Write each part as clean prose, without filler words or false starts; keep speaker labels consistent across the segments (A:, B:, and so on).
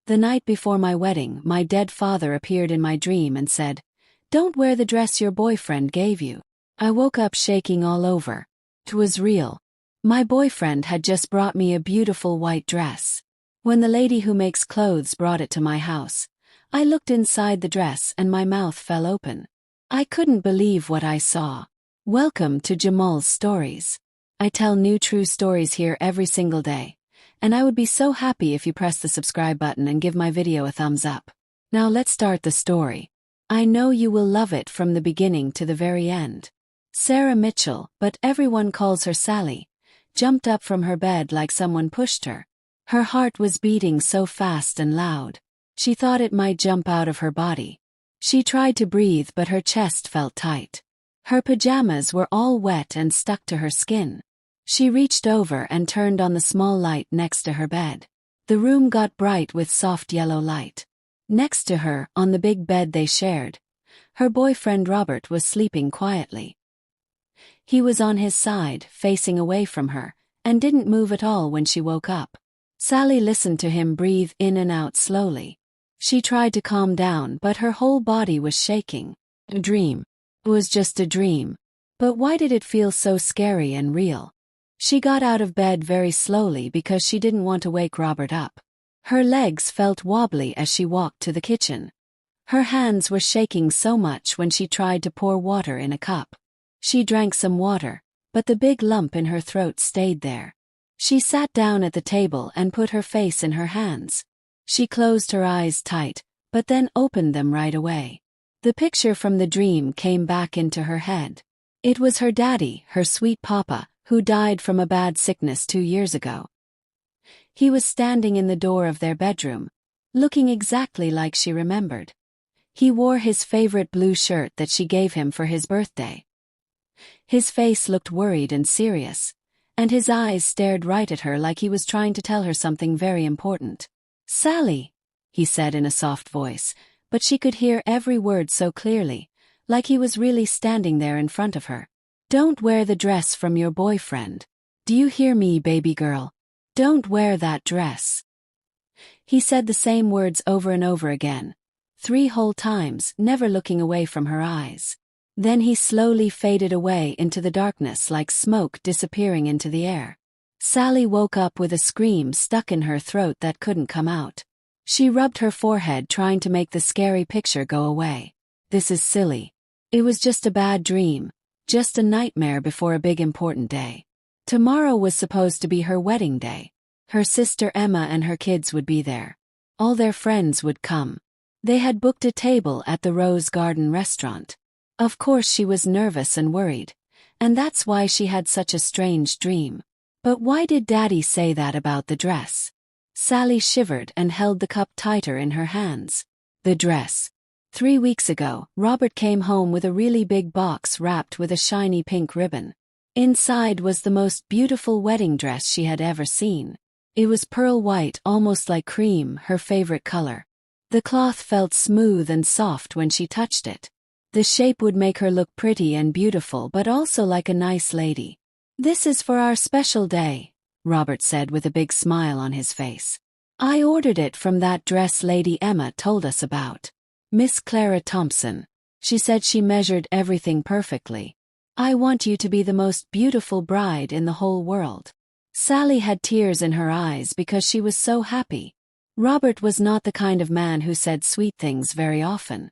A: The night before my wedding, my dead father appeared in my dream and said, "Don't wear the dress your boyfriend gave you." I woke up shaking all over. It was real. My boyfriend had just brought me a beautiful white dress. When the lady who makes clothes brought it to my house, I looked inside the dress and my mouth fell open. I couldn't believe what I saw. Welcome to JAMAL'S Stories. I tell new true stories here every single day, and I would be so happy if you press the subscribe button and give my video a thumbs up. Now let's start the story. I know you will love it from the beginning to the very end. Sarah Mitchell, but everyone calls her Sally, jumped up from her bed like someone pushed her. Her heart was beating so fast and loud. She thought it might jump out of her body. She tried to breathe, but her chest felt tight. Her pajamas were all wet and stuck to her skin. She reached over and turned on the small light next to her bed. The room got bright with soft yellow light. Next to her, on the big bed they shared, her boyfriend Robert was sleeping quietly. He was on his side, facing away from her, and didn't move at all when she woke up. Sally listened to him breathe in and out slowly. She tried to calm down, but her whole body was shaking. A dream. It was just a dream. But why did it feel so scary and real? She got out of bed very slowly because she didn't want to wake Robert up. Her legs felt wobbly as she walked to the kitchen. Her hands were shaking so much when she tried to pour water in a cup. She drank some water, but the big lump in her throat stayed there. She sat down at the table and put her face in her hands. She closed her eyes tight, but then opened them right away. The picture from the dream came back into her head. It was her daddy, her sweet papa, who died from a bad sickness 2 years ago. He was standing in the door of their bedroom, looking exactly like she remembered. He wore his favorite blue shirt that she gave him for his birthday. His face looked worried and serious, and his eyes stared right at her like he was trying to tell her something very important. "Sally," he said in a soft voice, but she could hear every word so clearly, like he was really standing there in front of her. "Don't wear the dress from your boyfriend. Do you hear me, baby girl? Don't wear that dress." He said the same words over and over again, 3 whole times, never looking away from her eyes. Then he slowly faded away into the darkness like smoke disappearing into the air. Sally woke up with a scream stuck in her throat that couldn't come out. She rubbed her forehead trying to make the scary picture go away. This is silly. It was just a bad dream, just a nightmare before a big important day. Tomorrow was supposed to be her wedding day. Her sister Emma and her kids would be there. All their friends would come. They had booked a table at the Rose Garden restaurant. Of course she was nervous and worried, and that's why she had such a strange dream. But why did Daddy say that about the dress? Sally shivered and held the cup tighter in her hands. The dress. 3 weeks ago, Robert came home with a really big box wrapped with a shiny pink ribbon. Inside was the most beautiful wedding dress she had ever seen. It was pearl white, almost like cream, her favorite color. The cloth felt smooth and soft when she touched it. The shape would make her look pretty and beautiful, but also like a nice lady. "This is for our special day," Robert said with a big smile on his face. "I ordered it from that dress Lady Emma told us about. Miss Clara Thompson. She said she measured everything perfectly. I want you to be the most beautiful bride in the whole world." Sally had tears in her eyes because she was so happy. Robert was not the kind of man who said sweet things very often.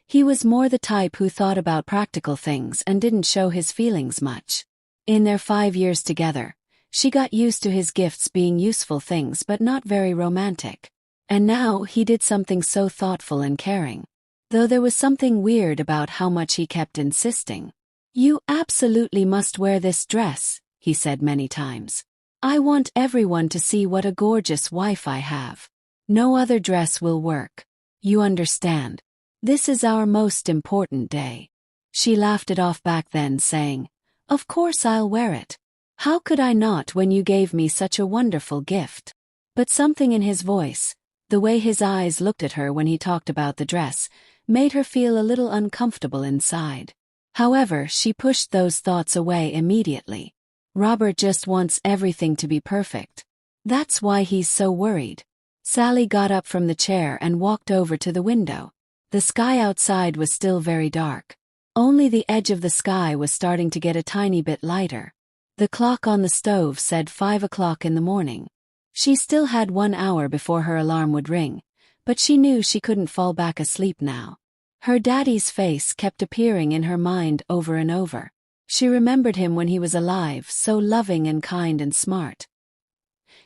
A: He was more the type who thought about practical things and didn't show his feelings much. In their 5 years together, she got used to his gifts being useful things but not very romantic. And now he did something so thoughtful and caring. Though there was something weird about how much he kept insisting. "You absolutely must wear this dress," he said many times. "I want everyone to see what a gorgeous wife I have. No other dress will work. You understand? This is our most important day." She laughed it off back then, saying, "Of course I'll wear it. How could I not when you gave me such a wonderful gift?" But something in his voice, the way his eyes looked at her when he talked about the dress, made her feel a little uncomfortable inside. However, she pushed those thoughts away immediately. Robert just wants everything to be perfect. That's why he's so worried. Sally got up from the chair and walked over to the window. The sky outside was still very dark. Only the edge of the sky was starting to get a tiny bit lighter. The clock on the stove said 5 o'clock in the morning. She still had 1 hour before her alarm would ring, but she knew she couldn't fall back asleep now. Her daddy's face kept appearing in her mind over and over. She remembered him when he was alive, so loving and kind and smart.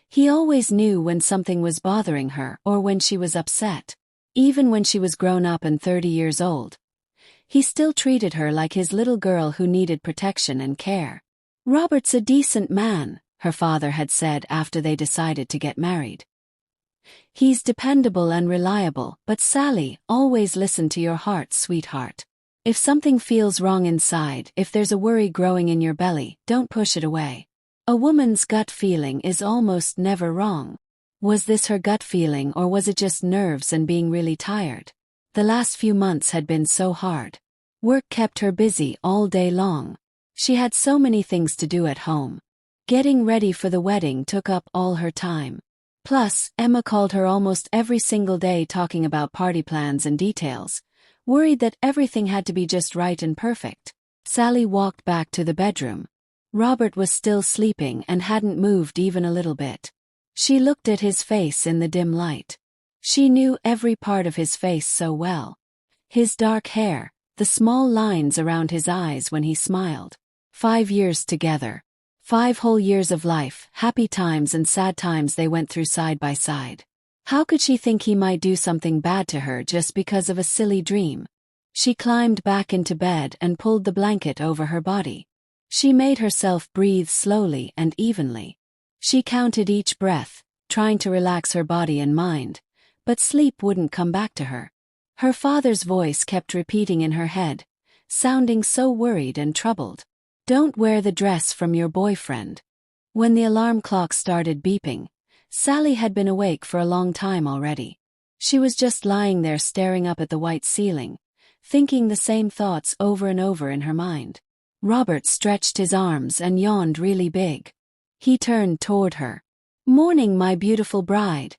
A: He always knew when something was bothering her or when she was upset. Even when she was grown up and 30 years old, he still treated her like his little girl who needed protection and care. "Robert's a decent man," her father had said after they decided to get married. "He's dependable and reliable, but Sally, always listen to your heart, sweetheart. If something feels wrong inside, if there's a worry growing in your belly, don't push it away. A woman's gut feeling is almost never wrong." Was this her gut feeling, or was it just nerves and being really tired? The last few months had been so hard. Work kept her busy all day long. She had so many things to do at home. Getting ready for the wedding took up all her time. Plus, Emma called her almost every single day talking about party plans and details, worried that everything had to be just right and perfect. Sally walked back to the bedroom. Robert was still sleeping and hadn't moved even a little bit. She looked at his face in the dim light. She knew every part of his face so well. His dark hair, the small lines around his eyes when he smiled. 5 years together. 5 whole years of life, happy times and sad times they went through side by side. How could she think he might do something bad to her just because of a silly dream? She climbed back into bed and pulled the blanket over her body. She made herself breathe slowly and evenly. She counted each breath, trying to relax her body and mind, but sleep wouldn't come back to her. Her father's voice kept repeating in her head, sounding so worried and troubled. "Don't wear the dress from your boyfriend." When the alarm clock started beeping, Sally had been awake for a long time already. She was just lying there staring up at the white ceiling, thinking the same thoughts over and over in her mind. Robert stretched his arms and yawned really big. He turned toward her. "Morning, my beautiful bride,"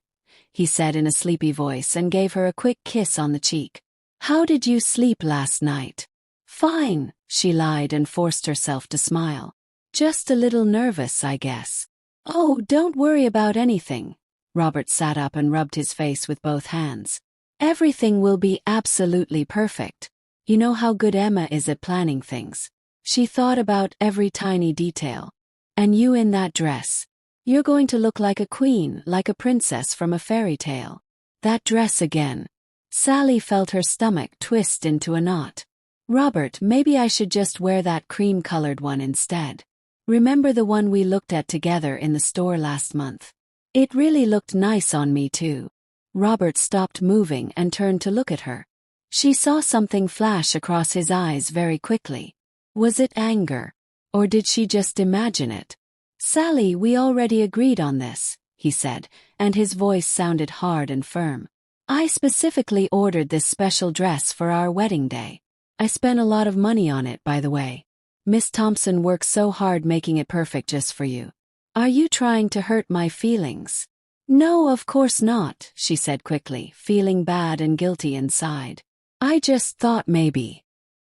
A: he said in a sleepy voice and gave her a quick kiss on the cheek. "How did you sleep last night?" "Fine," she lied and forced herself to smile. "Just a little nervous, I guess." "Oh, don't worry about anything." Robert sat up and rubbed his face with both hands. "Everything will be absolutely perfect. You know how good Emma is at planning things. She thought about every tiny detail. And you in that dress. You're going to look like a queen, like a princess from a fairy tale." That dress again. Sally felt her stomach twist into a knot. "Robert, maybe I should just wear that cream-colored one instead. Remember the one we looked at together in the store last month? It really looked nice on me too." Robert stopped moving and turned to look at her. She saw something flash across his eyes very quickly. Was it anger? Or did she just imagine it? "Sally, we already agreed on this," he said, and his voice sounded hard and firm. "I specifically ordered this special dress for our wedding day. I spent a lot of money on it, by the way. Miss Thompson worked so hard making it perfect just for you. Are you trying to hurt my feelings?" "No, of course not," she said quickly, feeling bad and guilty inside. "I just thought maybe."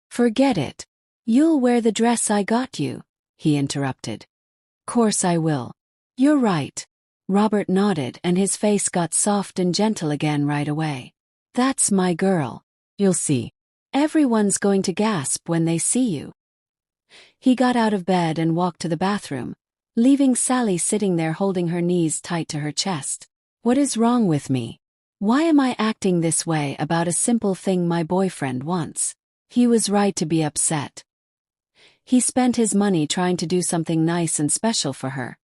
A: "Forget it. You'll wear the dress I got you," he interrupted. "Course I will." "You're right." Robert nodded and his face got soft and gentle again right away. "That's my girl. You'll see. Everyone's going to gasp when they see you." He got out of bed and walked to the bathroom, leaving Sally sitting there holding her knees tight to her chest. What is wrong with me? Why am I acting this way about a simple thing my boyfriend wants? He was right to be upset. He spent his money trying to do something nice and special for her,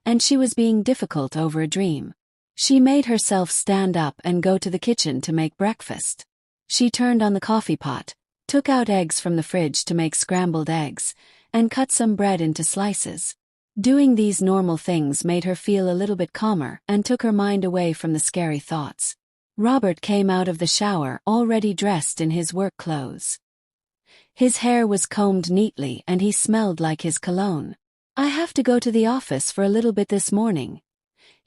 A: and she was being difficult over a dream. She made herself stand up and go to the kitchen to make breakfast. She turned on the coffee pot, took out eggs from the fridge to make scrambled eggs, and cut some bread into slices. Doing these normal things made her feel a little bit calmer and took her mind away from the scary thoughts. Robert came out of the shower already dressed in his work clothes. His hair was combed neatly and he smelled like his cologne. "I have to go to the office for a little bit this morning,"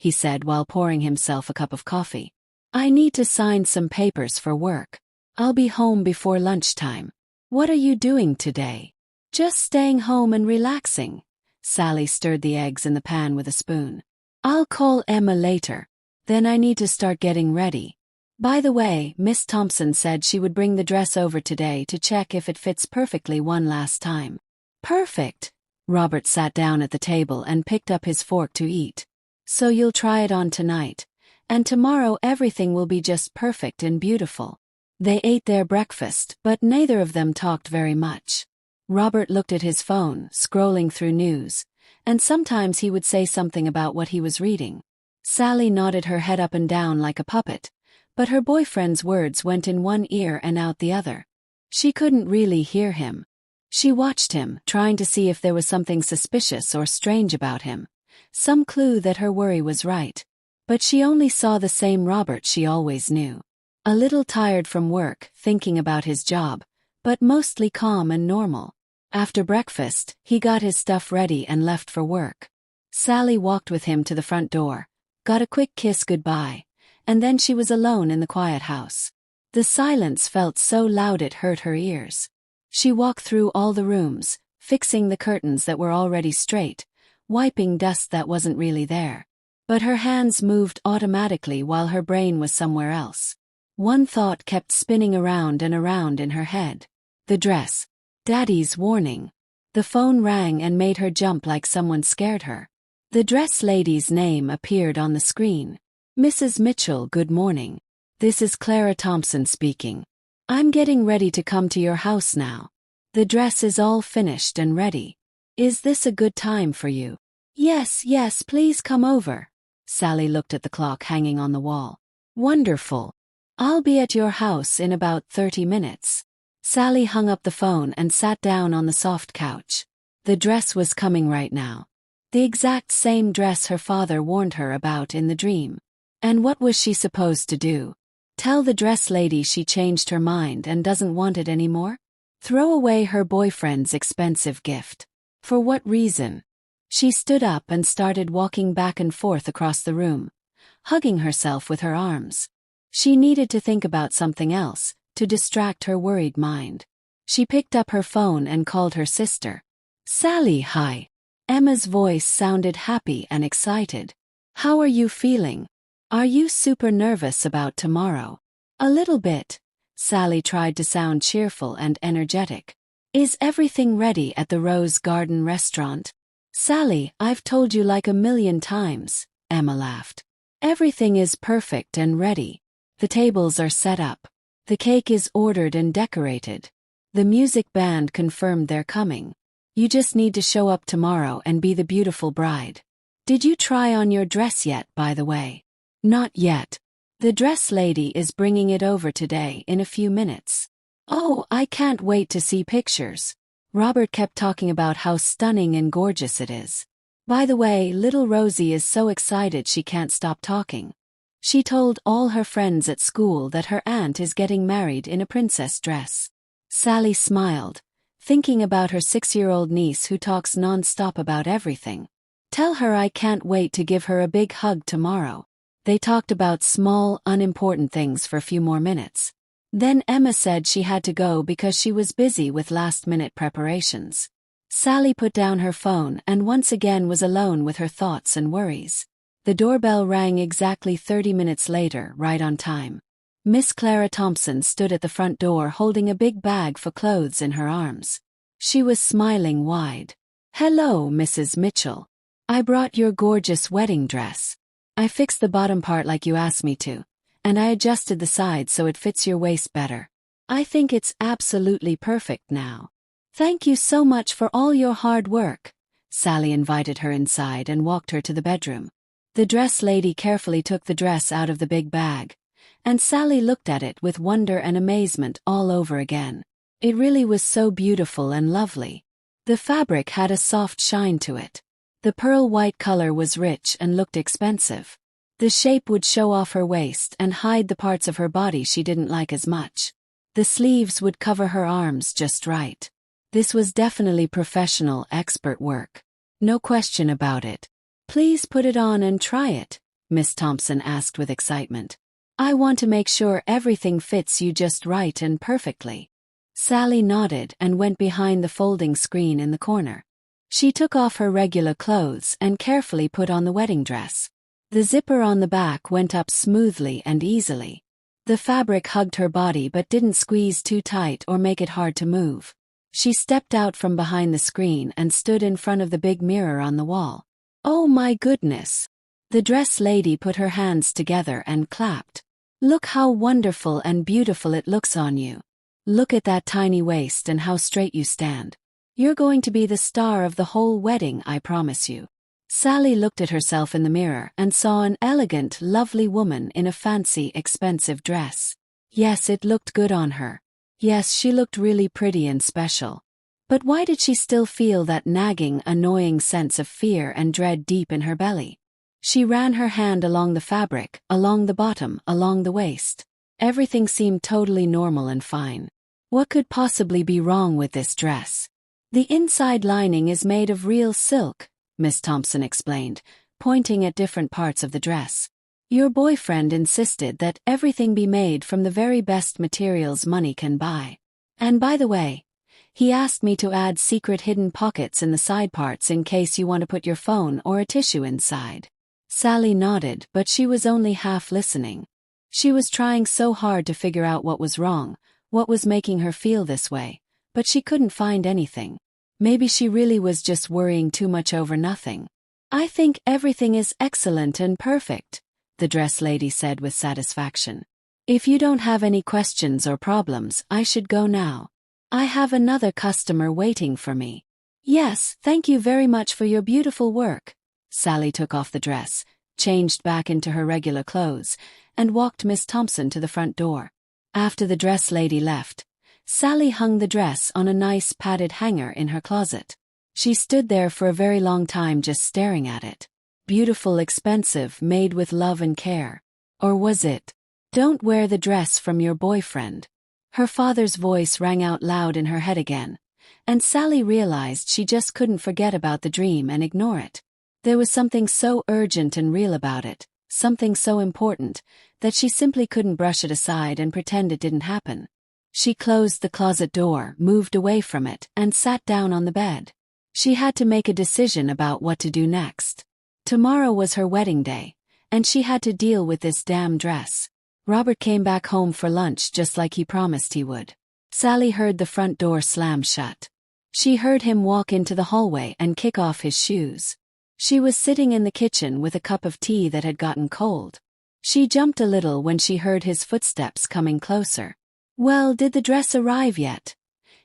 A: he said while pouring himself a cup of coffee. I need to sign some papers for work. I'll be home before lunchtime. What are you doing today? Just staying home and relaxing. Sally stirred the eggs in the pan with a spoon. I'll call Emma later. Then I need to start getting ready. By the way, Miss Thompson said she would bring the dress over today to check if it fits perfectly one last time. Perfect. Robert sat down at the table and picked up his fork to eat. So you'll try it on tonight, and tomorrow everything will be just perfect and beautiful. They ate their breakfast, but neither of them talked very much. Robert looked at his phone, scrolling through news, and sometimes he would say something about what he was reading. Sally nodded her head up and down like a puppet, but her boyfriend's words went in one ear and out the other. She couldn't really hear him. She watched him, trying to see if there was something suspicious or strange about him, some clue that her worry was right. But she only saw the same Robert she always knew. A little tired from work, thinking about his job, but mostly calm and normal. After breakfast, he got his stuff ready and left for work. Sally walked with him to the front door, got a quick kiss goodbye, and then she was alone in the quiet house. The silence felt so loud it hurt her ears. She walked through all the rooms, fixing the curtains that were already straight, wiping dust that wasn't really there. But her hands moved automatically while her brain was somewhere else. One thought kept spinning around and around in her head. The dress. Daddy's warning. The phone rang and made her jump like someone scared her. The dress lady's name appeared on the screen. Mrs. Mitchell, good morning. This is Clara Thompson speaking. I'm getting ready to come to your house now. The dress is all finished and ready. Is this a good time for you? Yes, please come over. Sally looked at the clock hanging on the wall. Wonderful. I'll be at your house in about 30 minutes. Sally hung up the phone and sat down on the soft couch. The dress was coming right now. The exact same dress her father warned her about in the dream. And what was she supposed to do? Tell the dress lady she changed her mind and doesn't want it anymore? Throw away her boyfriend's expensive gift. For what reason? She stood up and started walking back and forth across the room, hugging herself with her arms. She needed to think about something else, to distract her worried mind. She picked up her phone and called her sister. Sally, hi. Emma's voice sounded happy and excited. How are you feeling? Are you super nervous about tomorrow? A little bit. Sally tried to sound cheerful and energetic. Is everything ready at the Rose Garden restaurant? Sally, I've told you like a million times, Emma laughed. Everything is perfect and ready. The tables are set up. The cake is ordered and decorated. The music band confirmed they're coming. You just need to show up tomorrow and be the beautiful bride. Did you try on your dress yet, by the way? Not yet. The dress lady is bringing it over today in a few minutes. Oh, I can't wait to see pictures. Robert kept talking about how stunning and gorgeous it is. By the way, little Rosie is so excited she can't stop talking. She told all her friends at school that her aunt is getting married in a princess dress. Sally smiled, thinking about her 6-year-old niece who talks non-stop about everything. Tell her I can't wait to give her a big hug tomorrow. They talked about small, unimportant things for a few more minutes. Then Emma said she had to go because she was busy with last-minute preparations. Sally put down her phone and once again was alone with her thoughts and worries. The doorbell rang exactly 30 minutes later, right on time. Miss Clara Thompson stood at the front door holding a big bag for clothes in her arms. She was smiling wide. Hello, Mrs. Mitchell. I brought your gorgeous wedding dress. I fixed the bottom part like you asked me to, and I adjusted the sides so it fits your waist better. I think it's absolutely perfect now. Thank you so much for all your hard work. Sally invited her inside and walked her to the bedroom. The dress lady carefully took the dress out of the big bag, and Sally looked at it with wonder and amazement all over again. It really was so beautiful and lovely. The fabric had a soft shine to it. The pearl white color was rich and looked expensive. The shape would show off her waist and hide the parts of her body she didn't like as much. The sleeves would cover her arms just right. This was definitely professional, expert work. No question about it. Please put it on and try it, Miss Thompson asked with excitement. I want to make sure everything fits you just right and perfectly. Sally nodded and went behind the folding screen in the corner. She took off her regular clothes and carefully put on the wedding dress. The zipper on the back went up smoothly and easily. The fabric hugged her body but didn't squeeze too tight or make it hard to move. She stepped out from behind the screen and stood in front of the big mirror on the wall. Oh my goodness! The dress lady put her hands together and clapped. Look how wonderful and beautiful it looks on you. Look at that tiny waist and how straight you stand. You're going to be the star of the whole wedding, I promise you. Sally looked at herself in the mirror and saw an elegant, lovely woman in a fancy, expensive dress. Yes, it looked good on her. Yes, she looked really pretty and special. But why did she still feel that nagging, annoying sense of fear and dread deep in her belly? She ran her hand along the fabric, along the bottom, along the waist. Everything seemed totally normal and fine. What could possibly be wrong with this dress? The inside lining is made of real silk, Miss Thompson explained, pointing at different parts of the dress. Your boyfriend insisted that everything be made from the very best materials money can buy. And by the way, he asked me to add secret hidden pockets in the side parts in case you want to put your phone or a tissue inside. Sally nodded, but she was only half listening. She was trying so hard to figure out what was wrong, what was making her feel this way, but she couldn't find anything. Maybe she really was just worrying too much over nothing. I think everything is excellent and perfect, the dress lady said with satisfaction. If you don't have any questions or problems, I should go now. I have another customer waiting for me. Yes, thank you very much for your beautiful work. Sally took off the dress, changed back into her regular clothes, and walked Miss Thompson to the front door. After the dress lady left, Sally hung the dress on a nice padded hanger in her closet. She stood there for a very long time just staring at it. Beautiful, expensive, made with love and care. Or was it? Don't wear the dress from your boyfriend. Her father's voice rang out loud in her head again, and Sally realized she just couldn't forget about the dream and ignore it. There was something so urgent and real about it, something so important, that she simply couldn't brush it aside and pretend it didn't happen. She closed the closet door, moved away from it, and sat down on the bed. She had to make a decision about what to do next. Tomorrow was her wedding day, and she had to deal with this damn dress. Robert came back home for lunch just like he promised he would. Sally heard the front door slam shut. She heard him walk into the hallway and kick off his shoes. She was sitting in the kitchen with a cup of tea that had gotten cold. She jumped a little when she heard his footsteps coming closer. Well, did the dress arrive yet?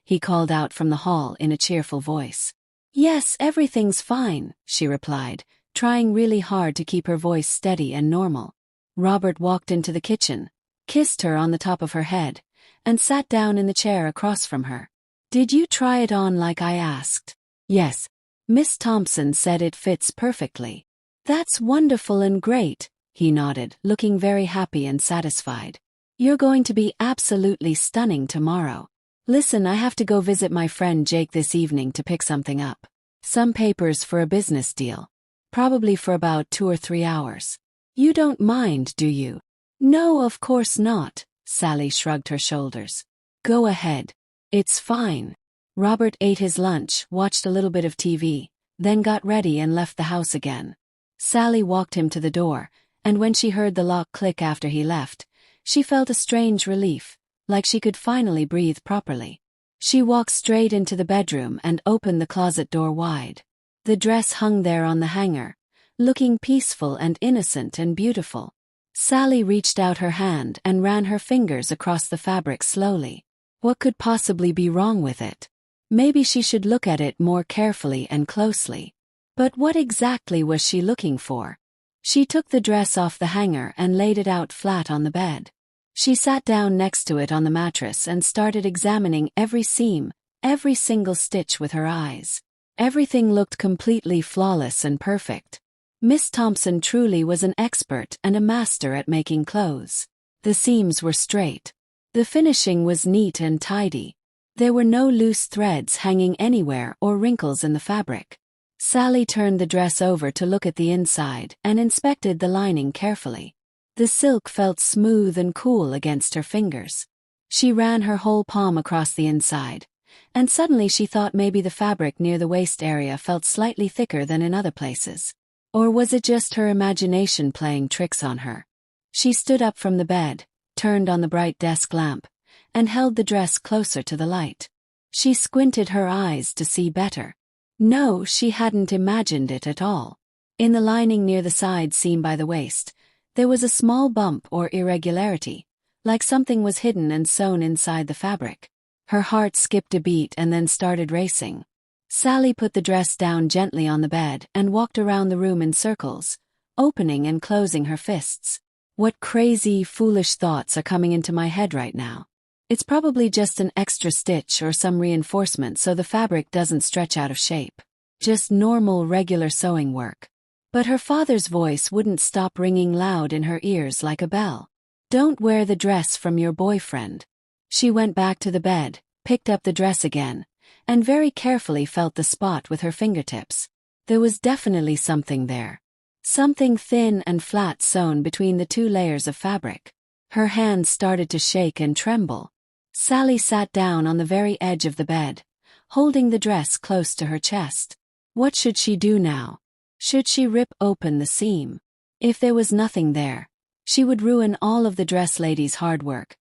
A: He called out from the hall in a cheerful voice. Yes, everything's fine, she replied, trying really hard to keep her voice steady and normal. Robert walked into the kitchen, kissed her on the top of her head, and sat down in the chair across from her. Did you try it on like I asked? Yes. Miss Thompson said it fits perfectly. That's wonderful and great, he nodded, looking very happy and satisfied. You're going to be absolutely stunning tomorrow. Listen, I have to go visit my friend Jake this evening to pick something up. Some papers for a business deal. Probably for about 2 or 3 hours. You don't mind, do you? No, of course not, Sally shrugged her shoulders. Go ahead. It's fine. Robert ate his lunch, watched a little bit of TV, then got ready and left the house again. Sally walked him to the door, and when she heard the lock click after he left, she felt a strange relief, like she could finally breathe properly. She walked straight into the bedroom and opened the closet door wide. The dress hung there on the hanger, looking peaceful and innocent and beautiful. Sally reached out her hand and ran her fingers across the fabric slowly. What could possibly be wrong with it? Maybe she should look at it more carefully and closely. But what exactly was she looking for? She took the dress off the hanger and laid it out flat on the bed. She sat down next to it on the mattress and started examining every seam, every single stitch with her eyes. Everything looked completely flawless and perfect. Miss Thompson truly was an expert and a master at making clothes. The seams were straight. The finishing was neat and tidy. There were no loose threads hanging anywhere or wrinkles in the fabric. Sally turned the dress over to look at the inside and inspected the lining carefully. The silk felt smooth and cool against her fingers. She ran her whole palm across the inside, and suddenly she thought maybe the fabric near the waist area felt slightly thicker than in other places. Or was it just her imagination playing tricks on her? She stood up from the bed, turned on the bright desk lamp, and held the dress closer to the light. She squinted her eyes to see better. No, she hadn't imagined it at all. In the lining near the side seam by the waist, there was a small bump or irregularity, like something was hidden and sewn inside the fabric. Her heart skipped a beat and then started racing. Sally put the dress down gently on the bed and walked around the room in circles, opening and closing her fists. What crazy, foolish thoughts are coming into my head right now? It's probably just an extra stitch or some reinforcement so the fabric doesn't stretch out of shape. Just normal, regular sewing work. But her father's voice wouldn't stop ringing loud in her ears like a bell. Don't wear the dress from your boyfriend. She went back to the bed, picked up the dress again, and very carefully felt the spot with her fingertips. There was definitely something there. Something thin and flat sewn between the two layers of fabric. Her hands started to shake and tremble. Sally sat down on the very edge of the bed, holding the dress close to her chest. What should she do now? Should she rip open the seam? If there was nothing there, she would ruin all of the dress lady's hard work,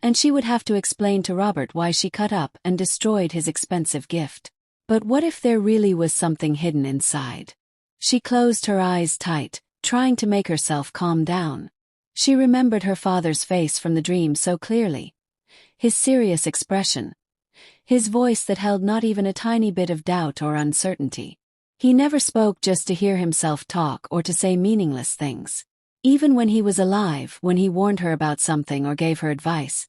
A: and she would have to explain to Robert why she cut up and destroyed his expensive gift. But what if there really was something hidden inside? She closed her eyes tight, trying to make herself calm down. She remembered her father's face from the dream so clearly. His serious expression. His voice that held not even a tiny bit of doubt or uncertainty. He never spoke just to hear himself talk or to say meaningless things. Even when he was alive, when he warned her about something or gave her advice,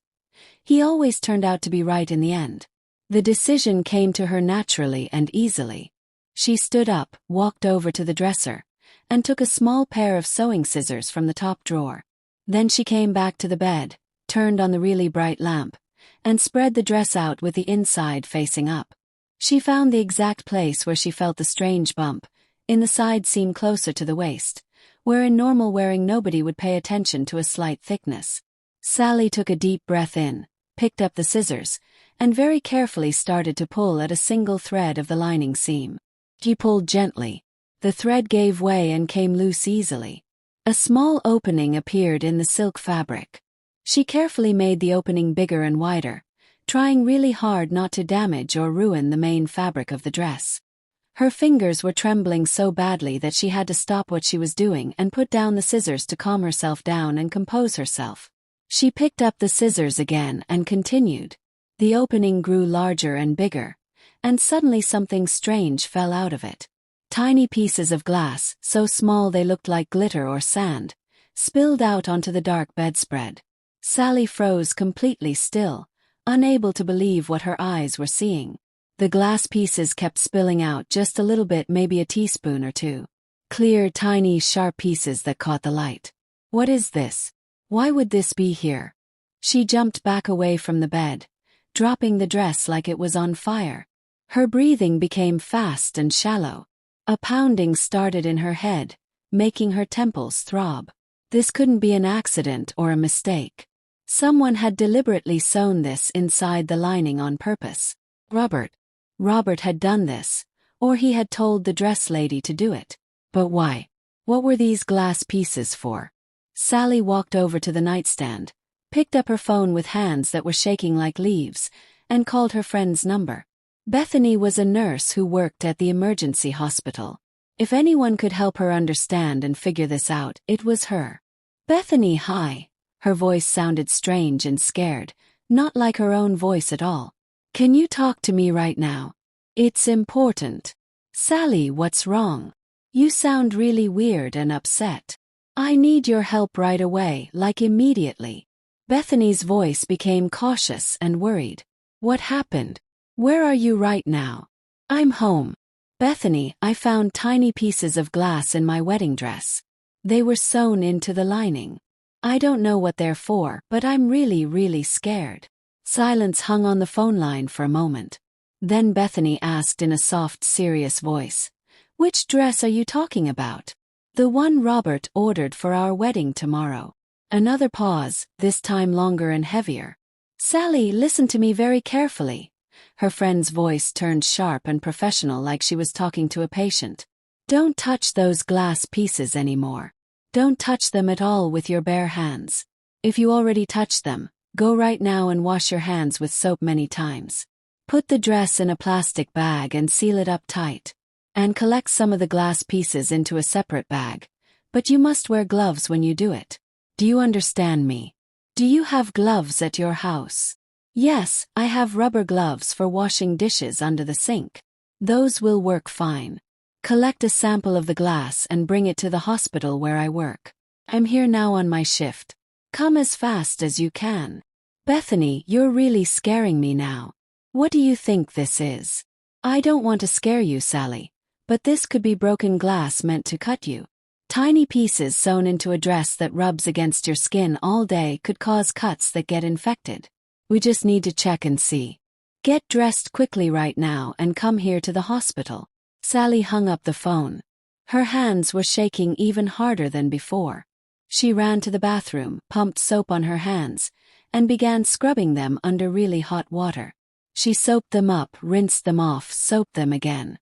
A: he always turned out to be right in the end. The decision came to her naturally and easily. She stood up, walked over to the dresser, and took a small pair of sewing scissors from the top drawer. Then she came back to the bed, turned on the really bright lamp, and spread the dress out with the inside facing up. She found the exact place where she felt the strange bump, in the side seam closer to the waist, where in normal wearing nobody would pay attention to a slight thickness. Sally took a deep breath in, picked up the scissors, and very carefully started to pull at a single thread of the lining seam. She pulled gently. The thread gave way and came loose easily. A small opening appeared in the silk fabric. She carefully made the opening bigger and wider, trying really hard not to damage or ruin the main fabric of the dress. Her fingers were trembling so badly that she had to stop what she was doing and put down the scissors to calm herself down and compose herself. She picked up the scissors again and continued. The opening grew larger and bigger, and suddenly something strange fell out of it. Tiny pieces of glass, so small they looked like glitter or sand, spilled out onto the dark bedspread. Sally froze completely still, unable to believe what her eyes were seeing. The glass pieces kept spilling out just a little bit, maybe a teaspoon or two. Clear, tiny, sharp pieces that caught the light. What is this? Why would this be here? She jumped back away from the bed, dropping the dress like it was on fire. Her breathing became fast and shallow. A pounding started in her head, making her temples throb. This couldn't be an accident or a mistake. Someone had deliberately sewn this inside the lining on purpose. Robert had done this, or he had told the dress lady to do it. But why? What were these glass pieces for? Sally walked over to the nightstand, picked up her phone with hands that were shaking like leaves, and called her friend's number. Bethany was a nurse who worked at the emergency hospital. If anyone could help her understand and figure this out, it was her. Bethany, hi. Her voice sounded strange and scared, not like her own voice at all. Can you talk to me right now? It's important. Sally, what's wrong? You sound really weird and upset. I need your help right away, like immediately. Bethany's voice became cautious and worried. What happened? Where are you right now? I'm home. Bethany, I found tiny pieces of glass in my wedding dress. They were sewn into the lining. I don't know what they're for, but I'm really scared. Silence hung on the phone line for a moment. Then Bethany asked in a soft, serious voice, Which dress are you talking about? The one Robert ordered for our wedding tomorrow. Another pause, this time longer and heavier. Sally, listen to me very carefully. Her friend's voice turned sharp and professional, like she was talking to a patient. Don't touch those glass pieces anymore. Don't touch them at all with your bare hands. If you already touched them, go right now and wash your hands with soap many times. Put the dress in a plastic bag and seal it up tight. And collect some of the glass pieces into a separate bag. But you must wear gloves when you do it. Do you understand me? Do you have gloves at your house? Yes, I have rubber gloves for washing dishes under the sink. Those will work fine. Collect a sample of the glass and bring it to the hospital where I work. I'm here now on my shift. Come as fast as you can. Bethany, you're really scaring me now. What do you think this is? I don't want to scare you, Sally, but this could be broken glass meant to cut you. Tiny pieces sewn into a dress that rubs against your skin all day could cause cuts that get infected. We just need to check and see. Get dressed quickly right now and come here to the hospital. Sally hung up the phone. Her hands were shaking even harder than before. She ran to the bathroom, pumped soap on her hands, and began scrubbing them under really hot water. She soaped them up, rinsed them off, soaped them again.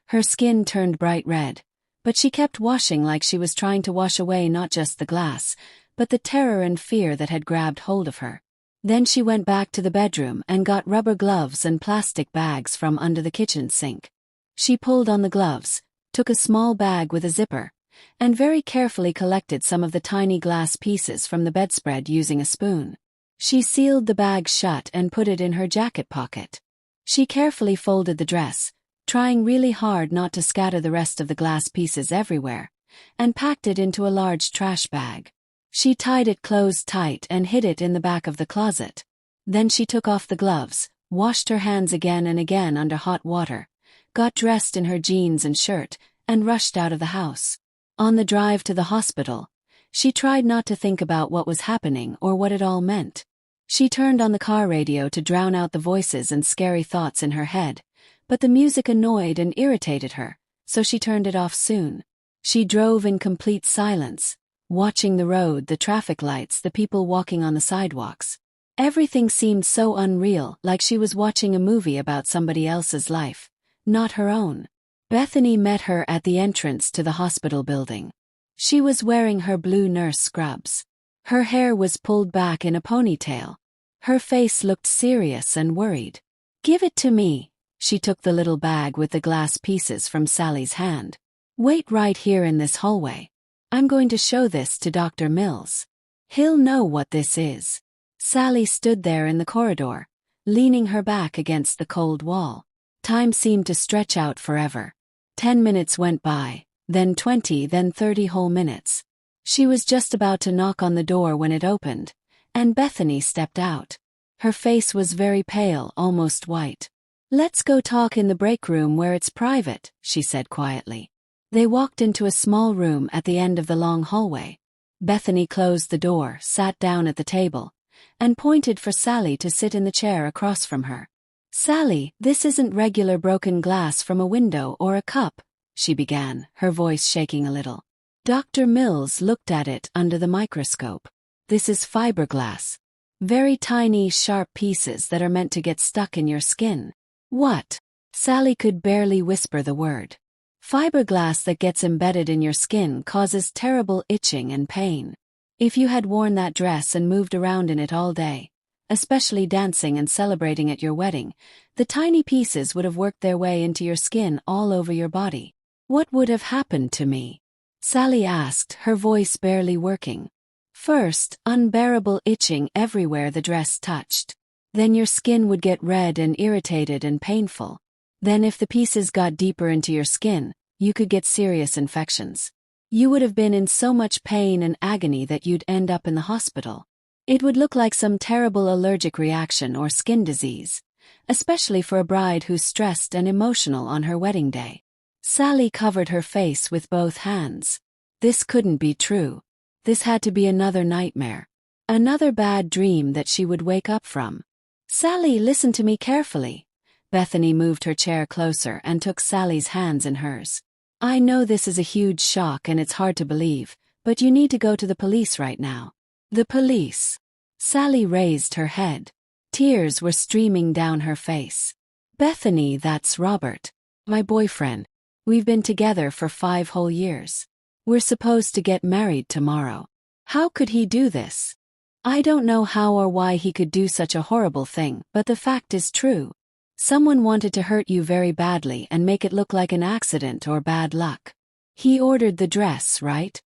A: Her skin turned bright red, but she kept washing like she was trying to wash away not just the glass, but the terror and fear that had grabbed hold of her. Then she went back to the bedroom and got rubber gloves and plastic bags from under the kitchen sink. She pulled on the gloves, took a small bag with a zipper, and very carefully collected some of the tiny glass pieces from the bedspread using a spoon. She sealed the bag shut and put it in her jacket pocket. She carefully folded the dress, trying really hard not to scatter the rest of the glass pieces everywhere, and packed it into a large trash bag. She tied it closed tight and hid it in the back of the closet. Then she took off the gloves, washed her hands again and again under hot water, got dressed in her jeans and shirt, and rushed out of the house. On the drive to the hospital, she tried not to think about what was happening or what it all meant. She turned on the car radio to drown out the voices and scary thoughts in her head, but the music annoyed and irritated her, so she turned it off soon. She drove in complete silence, watching the road, the traffic lights, the people walking on the sidewalks. Everything seemed so unreal, like she was watching a movie about somebody else's life, not her own. Bethany met her at the entrance to the hospital building. She was wearing her blue nurse scrubs. Her hair was pulled back in a ponytail. Her face looked serious and worried. Give it to me. She took the little bag with the glass pieces from Sally's hand. Wait right here in this hallway. I'm going to show this to Dr. Mills. He'll know what this is. Sally stood there in the corridor, leaning her back against the cold wall. Time seemed to stretch out forever. 10 minutes went by, then 20, then 30 whole minutes. She was just about to knock on the door when it opened, and Bethany stepped out. Her face was very pale, almost white. Let's go talk in the break room where it's private, she said quietly. They walked into a small room at the end of the long hallway. Bethany closed the door, sat down at the table, and pointed for Sally to sit in the chair across from her. Sally, this isn't regular broken glass from a window or a cup, she began, her voice shaking a little. Dr. Mills looked at it under the microscope. This is fiberglass. Very tiny, sharp pieces that are meant to get stuck in your skin. What? Sally could barely whisper the word. Fiberglass that gets embedded in your skin causes terrible itching and pain. If you had worn that dress and moved around in it all day, especially dancing and celebrating at your wedding, the tiny pieces would have worked their way into your skin all over your body. What would have happened to me? Sally asked, her voice barely working. First, unbearable itching everywhere the dress touched. Then your skin would get red and irritated and painful. Then if the pieces got deeper into your skin, you could get serious infections. You would have been in so much pain and agony that you'd end up in the hospital. It would look like some terrible allergic reaction or skin disease, especially for a bride who's stressed and emotional on her wedding day. Sally covered her face with both hands. This couldn't be true. This had to be another nightmare. Another bad dream that she would wake up from. Sally, listen to me carefully. Bethany moved her chair closer and took Sally's hands in hers. I know this is a huge shock and it's hard to believe, but you need to go to the police right now. The police? Sally raised her head. Tears were streaming down her face. Bethany, that's Robert. My boyfriend. We've been together for 5 whole years. We're supposed to get married tomorrow. How could he do this? I don't know how or why he could do such a horrible thing, but the fact is true. Someone wanted to hurt you very badly and make it look like an accident or bad luck. He ordered the dress, right?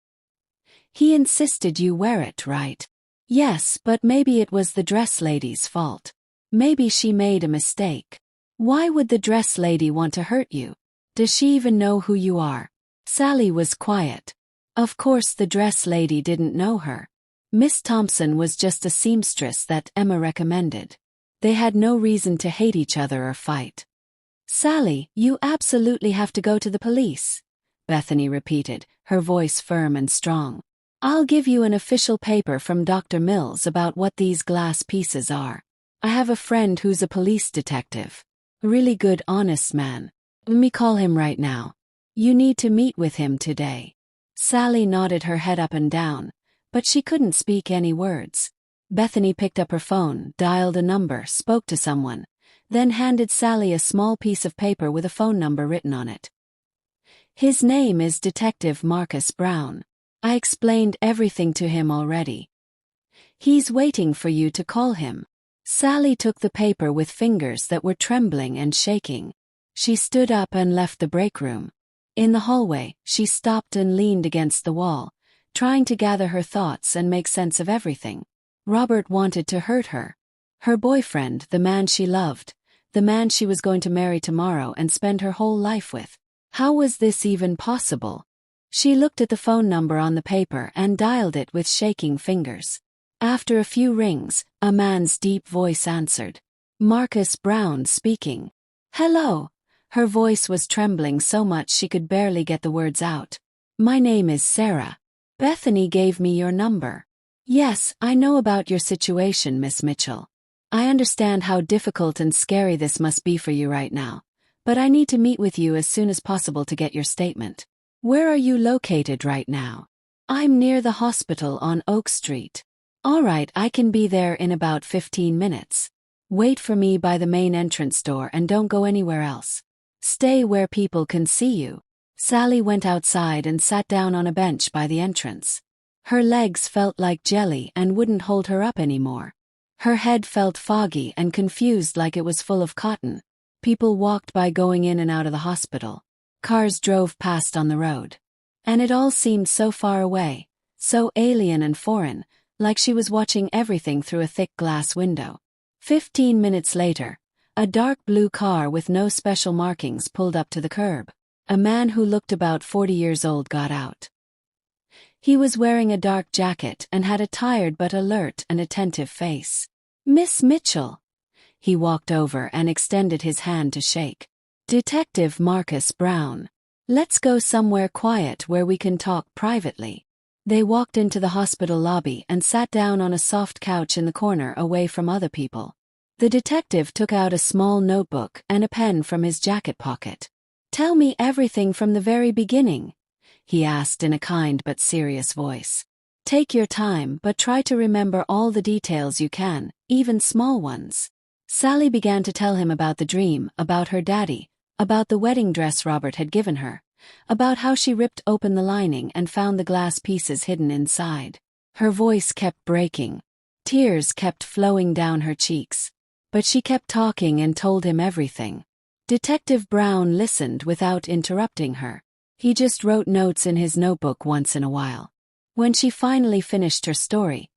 A: He insisted you wear it, right? Yes, but maybe it was the dress lady's fault. Maybe she made a mistake. Why would the dress lady want to hurt you? Does she even know who you are? Sally was quiet. Of course the dress lady didn't know her. Miss Thompson was just a seamstress that Emma recommended. They had no reason to hate each other or fight. Sally, you absolutely have to go to the police, Bethany repeated, her voice firm and strong. I'll give you an official paper from Dr. Mills about what these glass pieces are. I have a friend who's a police detective. A really good, honest man. Let me call him right now. You need to meet with him today. Sally nodded her head up and down, but she couldn't speak any words. Bethany picked up her phone, dialed a number, spoke to someone, then handed Sally a small piece of paper with a phone number written on it. His name is Detective Marcus Brown. I explained everything to him already. He's waiting for you to call him. Sally took the paper with fingers that were trembling and shaking. She stood up and left the break room. In the hallway, she stopped and leaned against the wall, trying to gather her thoughts and make sense of everything. Robert wanted to hurt her. Her boyfriend, the man she loved, the man she was going to marry tomorrow and spend her whole life with. How was this even possible? She looked at the phone number on the paper and dialed it with shaking fingers. After a few rings, a man's deep voice answered. Marcus Brown speaking. Hello. Her voice was trembling so much she could barely get the words out. My name is Sarah. Bethany gave me your number. Yes, I know about your situation, Miss Mitchell. I understand how difficult and scary this must be for you right now, but I need to meet with you as soon as possible to get your statement. Where are you located right now? I'm near the hospital on Oak Street. All right, I can be there in about 15 minutes. Wait for me by the main entrance door and don't go anywhere else. Stay where people can see you. Sally went outside and sat down on a bench by the entrance. Her legs felt like jelly and wouldn't hold her up anymore. Her head felt foggy and confused like it was full of cotton. People walked by going in and out of the hospital. Cars drove past on the road. And it all seemed so far away, so alien and foreign, like she was watching everything through a thick glass window. 15 minutes later, a dark blue car with no special markings pulled up to the curb. A man who looked about 40 years old got out. He was wearing a dark jacket and had a tired but alert and attentive face. Miss Mitchell. He walked over and extended his hand to shake. Detective Marcus Brown. Let's go somewhere quiet where we can talk privately. They walked into the hospital lobby and sat down on a soft couch in the corner away from other people. The detective took out a small notebook and a pen from his jacket pocket. Tell me everything from the very beginning, he asked in a kind but serious voice. Take your time, but try to remember all the details you can, even small ones. Sally began to tell him about the dream, about her daddy, about the wedding dress Robert had given her, about how she ripped open the lining and found the glass pieces hidden inside. Her voice kept breaking. Tears kept flowing down her cheeks. But she kept talking and told him everything. Detective Brown listened without interrupting her. He just wrote notes in his notebook once in a while. When she finally finished her story,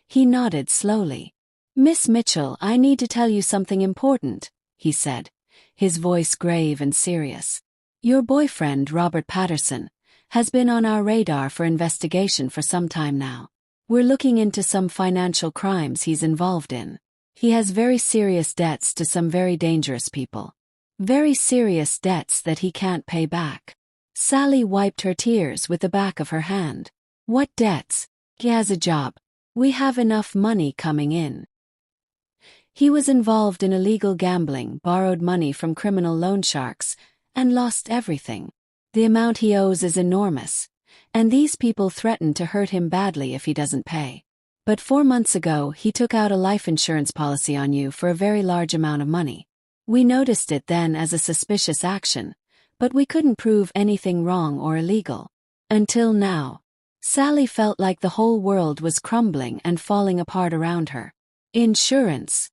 A: he nodded slowly. Miss Mitchell, I need to tell you something important, he said, his voice grave and serious. Your boyfriend, Robert Patterson, has been on our radar for investigation for some time now. We're looking into some financial crimes he's involved in. He has very serious debts to some very dangerous people. Very serious debts that he can't pay back. Sally wiped her tears with the back of her hand. What debts? He has a job. We have enough money coming in. He was involved in illegal gambling, borrowed money from criminal loan sharks, and lost everything. The amount he owes is enormous, and these people threaten to hurt him badly if he doesn't pay. But 4 months ago he took out a life insurance policy on you for a very large amount of money. We noticed it then as a suspicious action, but we couldn't prove anything wrong or illegal. Until now. Sally felt like the whole world was crumbling and falling apart around her. Insurance.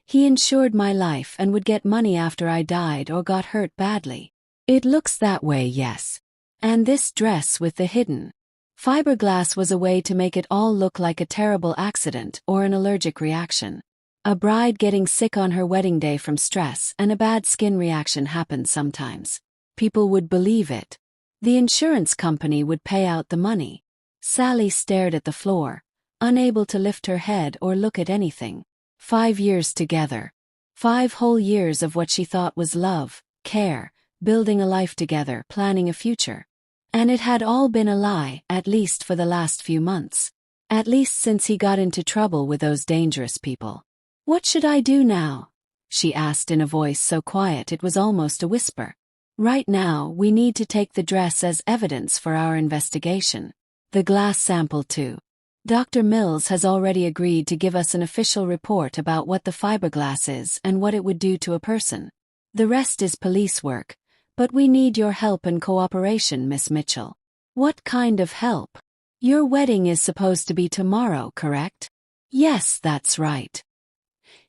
A: He insured my life and would get money after I died or got hurt badly. It looks that way, yes. And this dress with the hidden fiberglass was a way to make it all look like a terrible accident or an allergic reaction. A bride getting sick on her wedding day from stress and a bad skin reaction happens sometimes. People would believe it. The insurance company would pay out the money. Sally stared at the floor, unable to lift her head or look at anything. 5 years together. 5 whole years of what she thought was love, care, building a life together, planning a future. And it had all been a lie, at least for the last few months. At least since he got into trouble with those dangerous people. "What should I do now?" she asked in a voice so quiet it was almost a whisper. "Right now, we need to take the dress as evidence for our investigation. The glass sample too. Dr. Mills has already agreed to give us an official report about what the fiberglass is and what it would do to a person. The rest is police work, but we need your help and cooperation, Miss Mitchell." "What kind of help?" "Your wedding is supposed to be tomorrow, correct?" "Yes, that's right."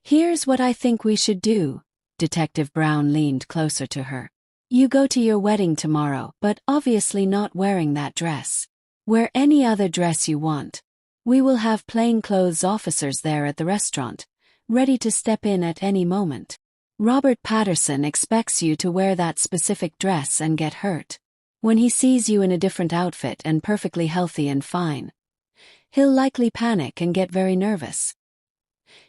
A: "Here's what I think we should do." Detective Brown leaned closer to her. "You go to your wedding tomorrow, but obviously not wearing that dress. Wear any other dress you want. We will have plainclothes officers there at the restaurant, ready to step in at any moment. Robert Patterson expects you to wear that specific dress and get hurt. When he sees you in a different outfit and perfectly healthy and fine, he'll likely panic and get very nervous.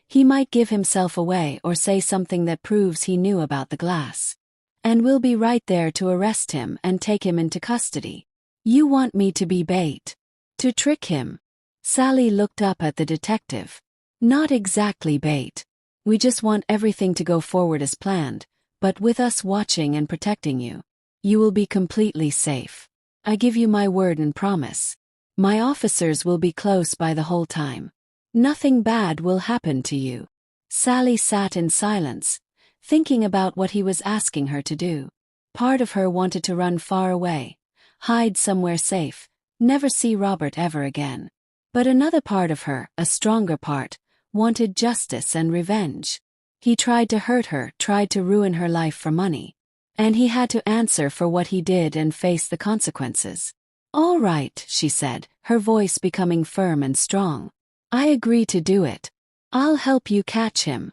A: He might give himself away or say something that proves he knew about the glass. And we'll be right there to arrest him and take him into custody. You want me to be bait? To trick him?" Sally looked up at the detective. "Not exactly bait. We just want everything to go forward as planned, but with us watching and protecting you. You will be completely safe. I give you my word and promise. My officers will be close by the whole time. Nothing bad will happen to you." Sally sat in silence, thinking about what he was asking her to do. Part of her wanted to run far away, hide somewhere safe, never see Robert ever again. But another part of her, a stronger part, wanted justice and revenge. He tried to hurt her, tried to ruin her life for money. And he had to answer for what he did and face the consequences. "All right," she said, her voice becoming firm and strong. "I agree to do it. I'll help you catch him."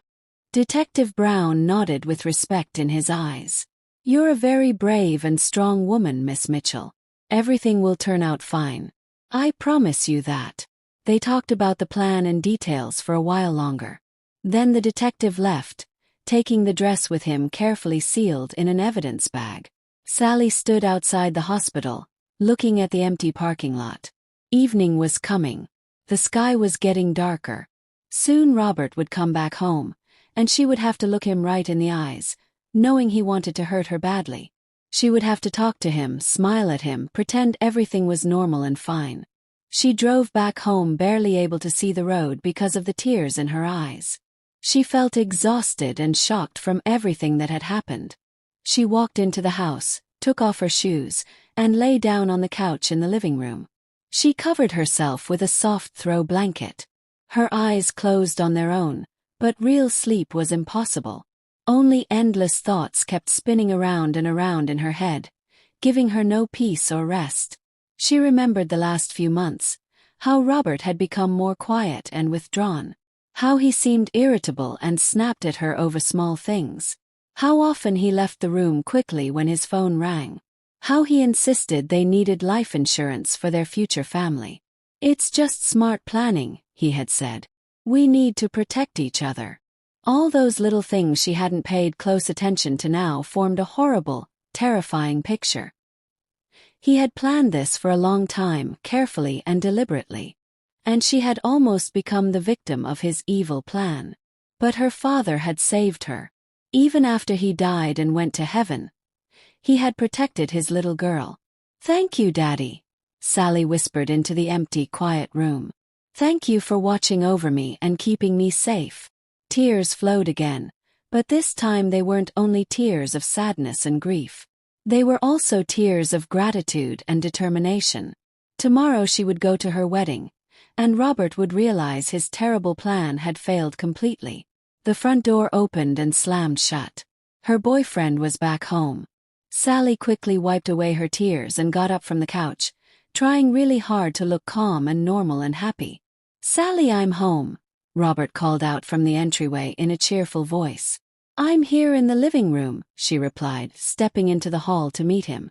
A: Detective Brown nodded with respect in his eyes. "You're a very brave and strong woman, Miss Mitchell. Everything will turn out fine. I promise you that." They talked about the plan and details for a while longer. Then the detective left, taking the dress with him carefully sealed in an evidence bag. Sally stood outside the hospital, looking at the empty parking lot. Evening was coming. The sky was getting darker. Soon Robert would come back home, and she would have to look him right in the eyes, knowing he wanted to hurt her badly. She would have to talk to him, smile at him, pretend everything was normal and fine. She drove back home barely able to see the road because of the tears in her eyes. She felt exhausted and shocked from everything that had happened. She walked into the house, took off her shoes, and lay down on the couch in the living room. She covered herself with a soft throw blanket. Her eyes closed on their own, but real sleep was impossible. Only endless thoughts kept spinning around and around in her head, giving her no peace or rest. She remembered the last few months, how Robert had become more quiet and withdrawn, how he seemed irritable and snapped at her over small things, how often he left the room quickly when his phone rang, how he insisted they needed life insurance for their future family. "It's just smart planning," he had said. "We need to protect each other." All those little things she hadn't paid close attention to now formed a horrible, terrifying picture. He had planned this for a long time, carefully and deliberately. And she had almost become the victim of his evil plan. But her father had saved her. Even after he died and went to heaven, He had protected his little girl. "Thank you, Daddy," Sally whispered into the empty, quiet room. "Thank you for watching over me and keeping me safe." Tears flowed again, but this time they weren't only tears of sadness and grief. They were also tears of gratitude and determination. Tomorrow she would go to her wedding, and Robert would realize his terrible plan had failed completely. The front door opened and slammed shut. Her boyfriend was back home. Sally quickly wiped away her tears and got up from the couch, trying really hard to look calm and normal and happy. "Sally, I'm home," Robert called out from the entryway in a cheerful voice. "I'm here in the living room," she replied, stepping into the hall to meet him.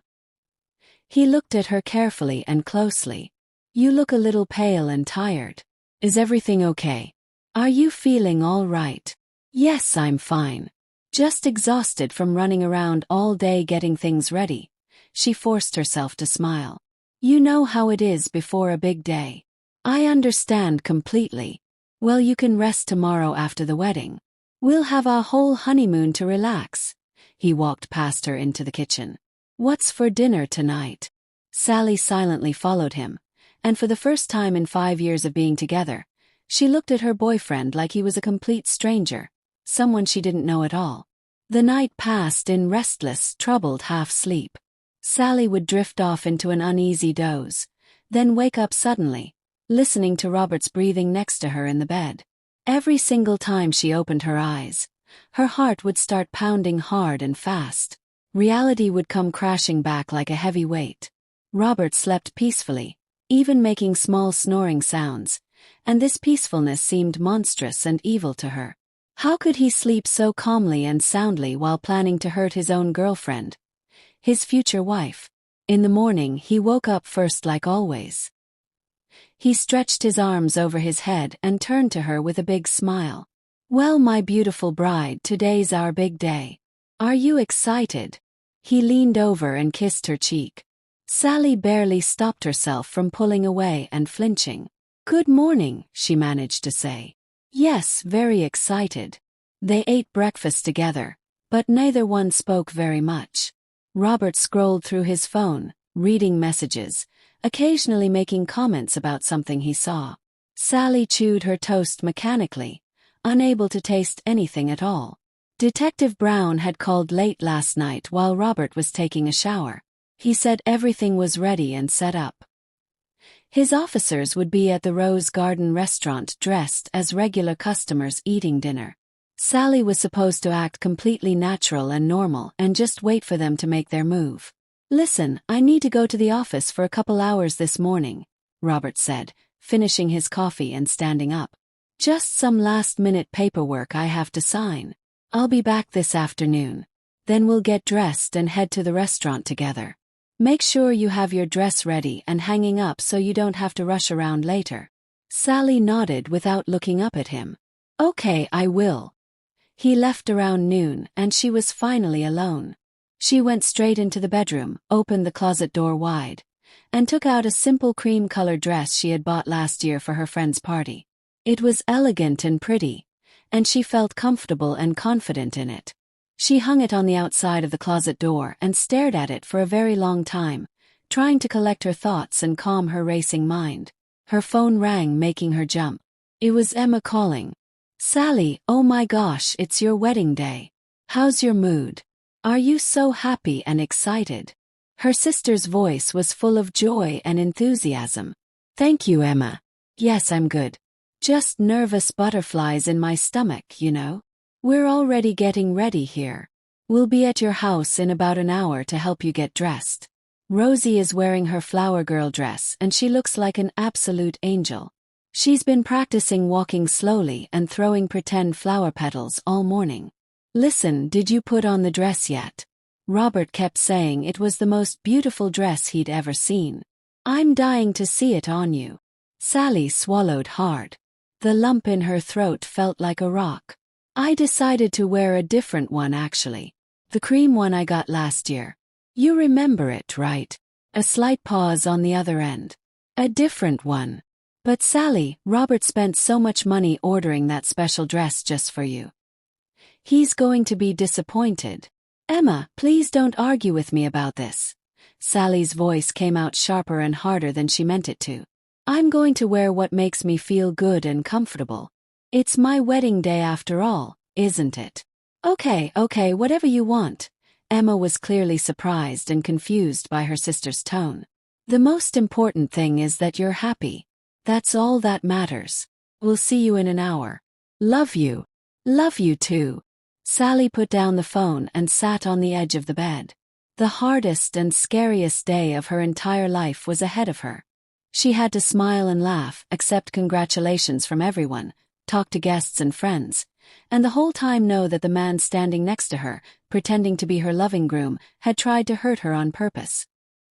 A: He looked at her carefully and closely. "You look a little pale and tired. Is everything okay? Are you feeling all right?" "Yes, I'm fine. Just exhausted from running around all day getting things ready." She forced herself to smile. "You know how it is before a big day. I understand completely. Well, you can rest tomorrow after the wedding. We'll have our whole honeymoon to relax." He walked past her into the kitchen. "What's for dinner tonight?" Sally silently followed him, and for the first time in 5 years of being together, she looked at her boyfriend like he was a complete stranger, someone she didn't know at all. The night passed in restless, troubled half-sleep. Sally would drift off into an uneasy doze, then wake up suddenly, listening to Robert's breathing next to her in the bed. Every single time she opened her eyes, her heart would start pounding hard and fast. Reality would come crashing back like a heavy weight. Robert slept peacefully, even making small snoring sounds, and this peacefulness seemed monstrous and evil to her. How could he sleep so calmly and soundly while planning to hurt his own girlfriend, his future wife? In the morning he woke up first like always. He stretched his arms over his head and turned to her with a big smile. "Well, my beautiful bride, today's our big day. Are you excited?" He leaned over and kissed her cheek. Sally barely stopped herself from pulling away and flinching. "Good morning," she managed to say. "Yes, very excited." They ate breakfast together, but neither one spoke very much. Robert scrolled through his phone, reading messages, occasionally making comments about something he saw. Sally chewed her toast mechanically, unable to taste anything at all. Detective Brown had called late last night while Robert was taking a shower. He said everything was ready and set up. His officers would be at the Rose Garden restaurant dressed as regular customers eating dinner. Sally was supposed to act completely natural and normal and just wait for them to make their move. "Listen, I need to go to the office for a couple hours this morning," Robert said, finishing his coffee and standing up. "Just some last-minute paperwork I have to sign. I'll be back this afternoon. Then we'll get dressed and head to the restaurant together. Make sure you have your dress ready and hanging up so you don't have to rush around later." Sally nodded without looking up at him. "Okay, I will." He left around noon and she was finally alone. She went straight into the bedroom, opened the closet door wide, and took out a simple cream-colored dress she had bought last year for her friend's party. It was elegant and pretty, and she felt comfortable and confident in it. She hung it on the outside of the closet door and stared at it for a very long time, trying to collect her thoughts and calm her racing mind. Her phone rang, making her jump. It was Emma calling. "Sally, oh my gosh, it's your wedding day. How's your mood? Are you so happy and excited?" Her sister's voice was full of joy and enthusiasm. "Thank you, Emma. Yes, I'm good. Just nervous butterflies in my stomach, you know. We're already getting ready here. We'll be at your house in about an hour to help you get dressed. Rosie is wearing her flower girl dress and she looks like an absolute angel. She's been practicing walking slowly and throwing pretend flower petals all morning. Listen, did you put on the dress yet?" Robert kept saying it was the most beautiful dress he'd ever seen. "I'm dying to see it on you." Sally swallowed hard. The lump in her throat felt like a rock. "I decided to wear a different one actually. The cream one I got last year. You remember it, right?" A slight pause on the other end. "A different one. But Sally, Robert spent so much money ordering that special dress just for you. He's going to be disappointed." Emma, please don't argue with me about this. Sally's voice came out sharper and harder than she meant it to. I'm going to wear what makes me feel good and comfortable. It's my wedding day after all, isn't it? Okay, whatever you want. Emma was clearly surprised and confused by her sister's tone. The most important thing is that you're happy. That's all that matters. We'll see you in an hour. Love you. Love you too. Sally put down the phone and sat on the edge of the bed. The hardest and scariest day of her entire life was ahead of her. She had to smile and laugh, accept congratulations from everyone, talk to guests and friends, and the whole time know that the man standing next to her, pretending to be her loving groom, had tried to hurt her on purpose.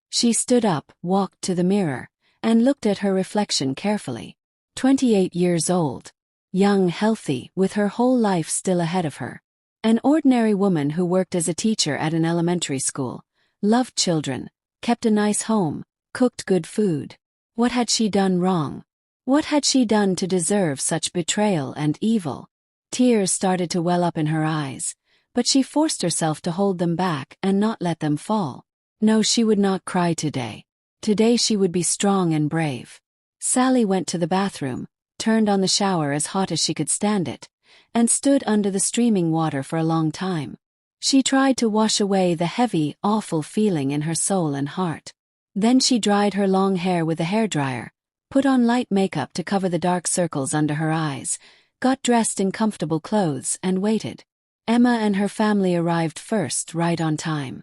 A: She stood up, walked to the mirror, and looked at her reflection carefully. 28 years old. Young, healthy, with her whole life still ahead of her. An ordinary woman who worked as a teacher at an elementary school, loved children, kept a nice home, cooked good food. What had she done wrong? What had she done to deserve such betrayal and evil? Tears started to well up in her eyes, but she forced herself to hold them back and not let them fall. No, she would not cry today. Today she would be strong and brave. Sally went to the bathroom, turned on the shower as hot as she could stand it, and stood under the streaming water for a long time. She tried to wash away the heavy, awful feeling in her soul and heart. Then she dried her long hair with a hairdryer, put on light makeup to cover the dark circles under her eyes, got dressed in comfortable clothes and waited. Emma and her family arrived first, right on time.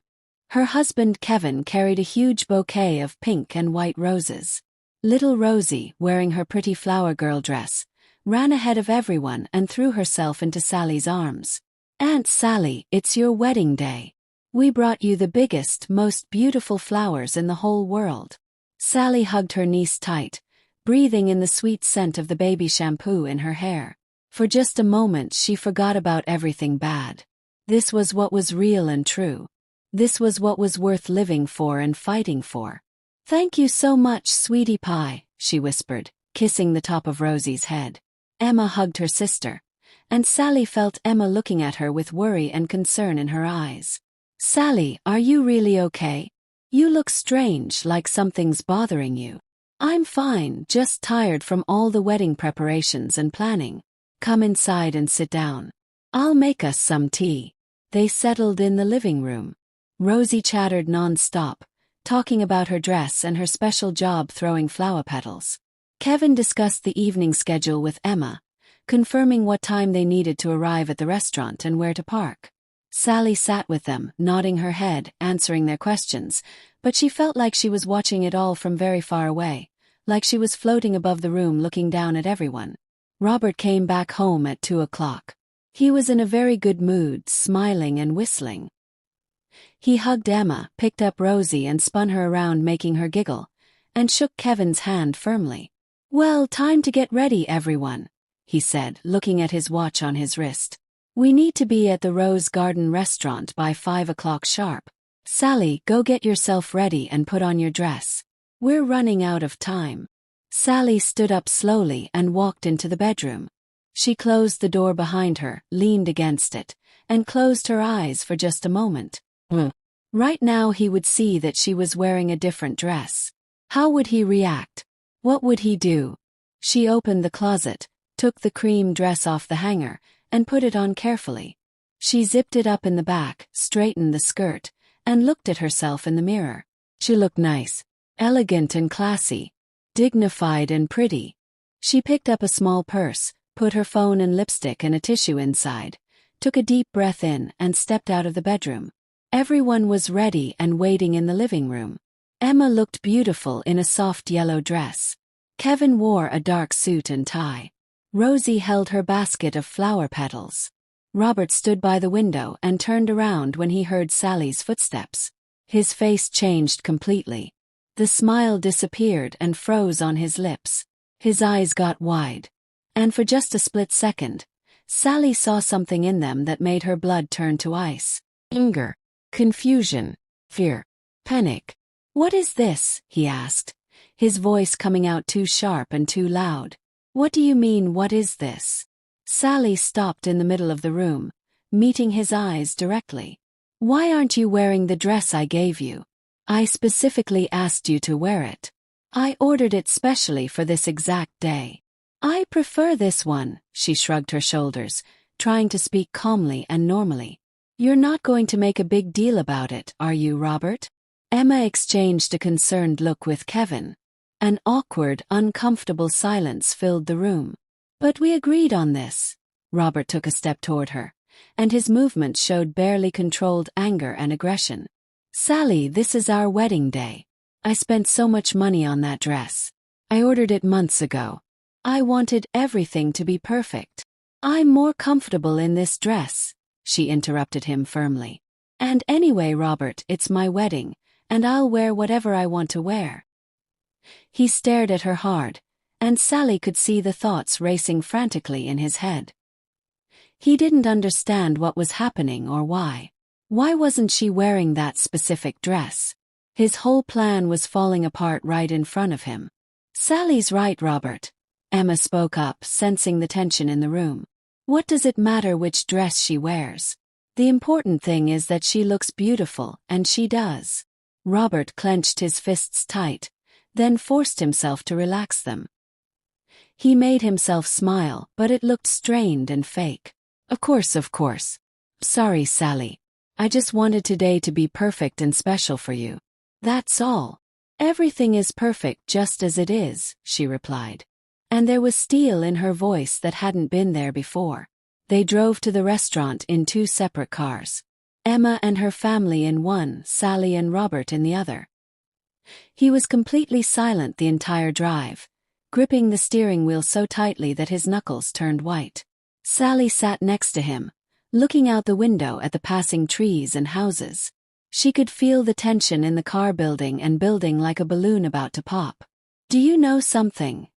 A: Her husband Kevin carried a huge bouquet of pink and white roses. Little Rosie, wearing her pretty flower girl dress, ran ahead of everyone and threw herself into Sally's arms. Aunt Sally, it's your wedding day. We brought you the biggest, most beautiful flowers in the whole world. Sally hugged her niece tight, breathing in the sweet scent of the baby shampoo in her hair. For just a moment she forgot about everything bad. This was what was real and true. This was what was worth living for and fighting for. Thank you so much, sweetie pie, she whispered, kissing the top of Rosie's head. Emma hugged her sister, and Sally felt Emma looking at her with worry and concern in her eyes. Sally, are you really okay? You look strange, like something's bothering you. I'm fine, just tired from all the wedding preparations and planning. Come inside and sit down. I'll make us some tea. They settled in the living room. Rosie chattered non-stop, talking about her dress and her special job throwing flower petals. Kevin discussed the evening schedule with Emma, confirming what time they needed to arrive at the restaurant and where to park. Sally sat with them, nodding her head, answering their questions, but she felt like she was watching it all from very far away, like she was floating above the room looking down at everyone. Robert came back home at 2 o'clock. He was in a very good mood, smiling and whistling. He hugged Emma, picked up Rosie and spun her around making her giggle, and shook Kevin's hand firmly. Well, time to get ready, everyone, he said, looking at his watch on his wrist. We need to be at the Rose Garden restaurant by 5 o'clock sharp. Sally, go get yourself ready and put on your dress. We're running out of time. Sally stood up slowly and walked into the bedroom. She closed the door behind her, leaned against it, and closed her eyes for just a moment. Right now he would see that she was wearing a different dress. How would he react? What would he do? She opened the closet, took the cream dress off the hanger, and put it on carefully. She zipped it up in the back, straightened the skirt, and looked at herself in the mirror. She looked nice, elegant and classy, dignified and pretty. She picked up a small purse, put her phone and lipstick and a tissue inside, took a deep breath in and stepped out of the bedroom. Everyone was ready and waiting in the living room. Emma looked beautiful in a soft yellow dress. Kevin wore a dark suit and tie. Rosie held her basket of flower petals. Robert stood by the window and turned around when he heard Sally's footsteps. His face changed completely. The smile disappeared and froze on his lips. His eyes got wide. And for just a split second, Sally saw something in them that made her blood turn to ice. Anger, confusion, fear, panic. What is this? He asked, his voice coming out too sharp and too loud. What do you mean, what is this? Sally stopped in the middle of the room, meeting his eyes directly. Why aren't you wearing the dress I gave you? I specifically asked you to wear it. I ordered it specially for this exact day. I prefer this one, she shrugged her shoulders, trying to speak calmly and normally. You're not going to make a big deal about it, are you, Robert? Emma exchanged a concerned look with Kevin. An awkward, uncomfortable silence filled the room. But we agreed on this. Robert took a step toward her, and his movements showed barely controlled anger and aggression. Sally, this is our wedding day. I spent so much money on that dress. I ordered it months ago. I wanted everything to be perfect. I'm more comfortable in this dress, she interrupted him firmly. And anyway, Robert, it's my wedding, and I'll wear whatever I want to wear. He stared at her hard, and Sally could see the thoughts racing frantically in his head. He didn't understand what was happening or why. Why wasn't she wearing that specific dress? His whole plan was falling apart right in front of him. Sally's right, Robert. Emma spoke up, sensing the tension in the room. What does it matter which dress she wears? The important thing is that she looks beautiful, and she does. Robert clenched his fists tight, then forced himself to relax them. He made himself smile, but it looked strained and fake. Of course. Sorry, Sally. I just wanted today to be perfect and special for you. That's all. Everything is perfect just as it is, she replied. And there was steel in her voice that hadn't been there before. They drove to the restaurant in 2 separate cars. Emma and her family in one, Sally and Robert in the other. He was completely silent the entire drive, gripping the steering wheel so tightly that his knuckles turned white. Sally sat next to him, looking out the window at the passing trees and houses. She could feel the tension in the car building like a balloon about to pop. Do you know something?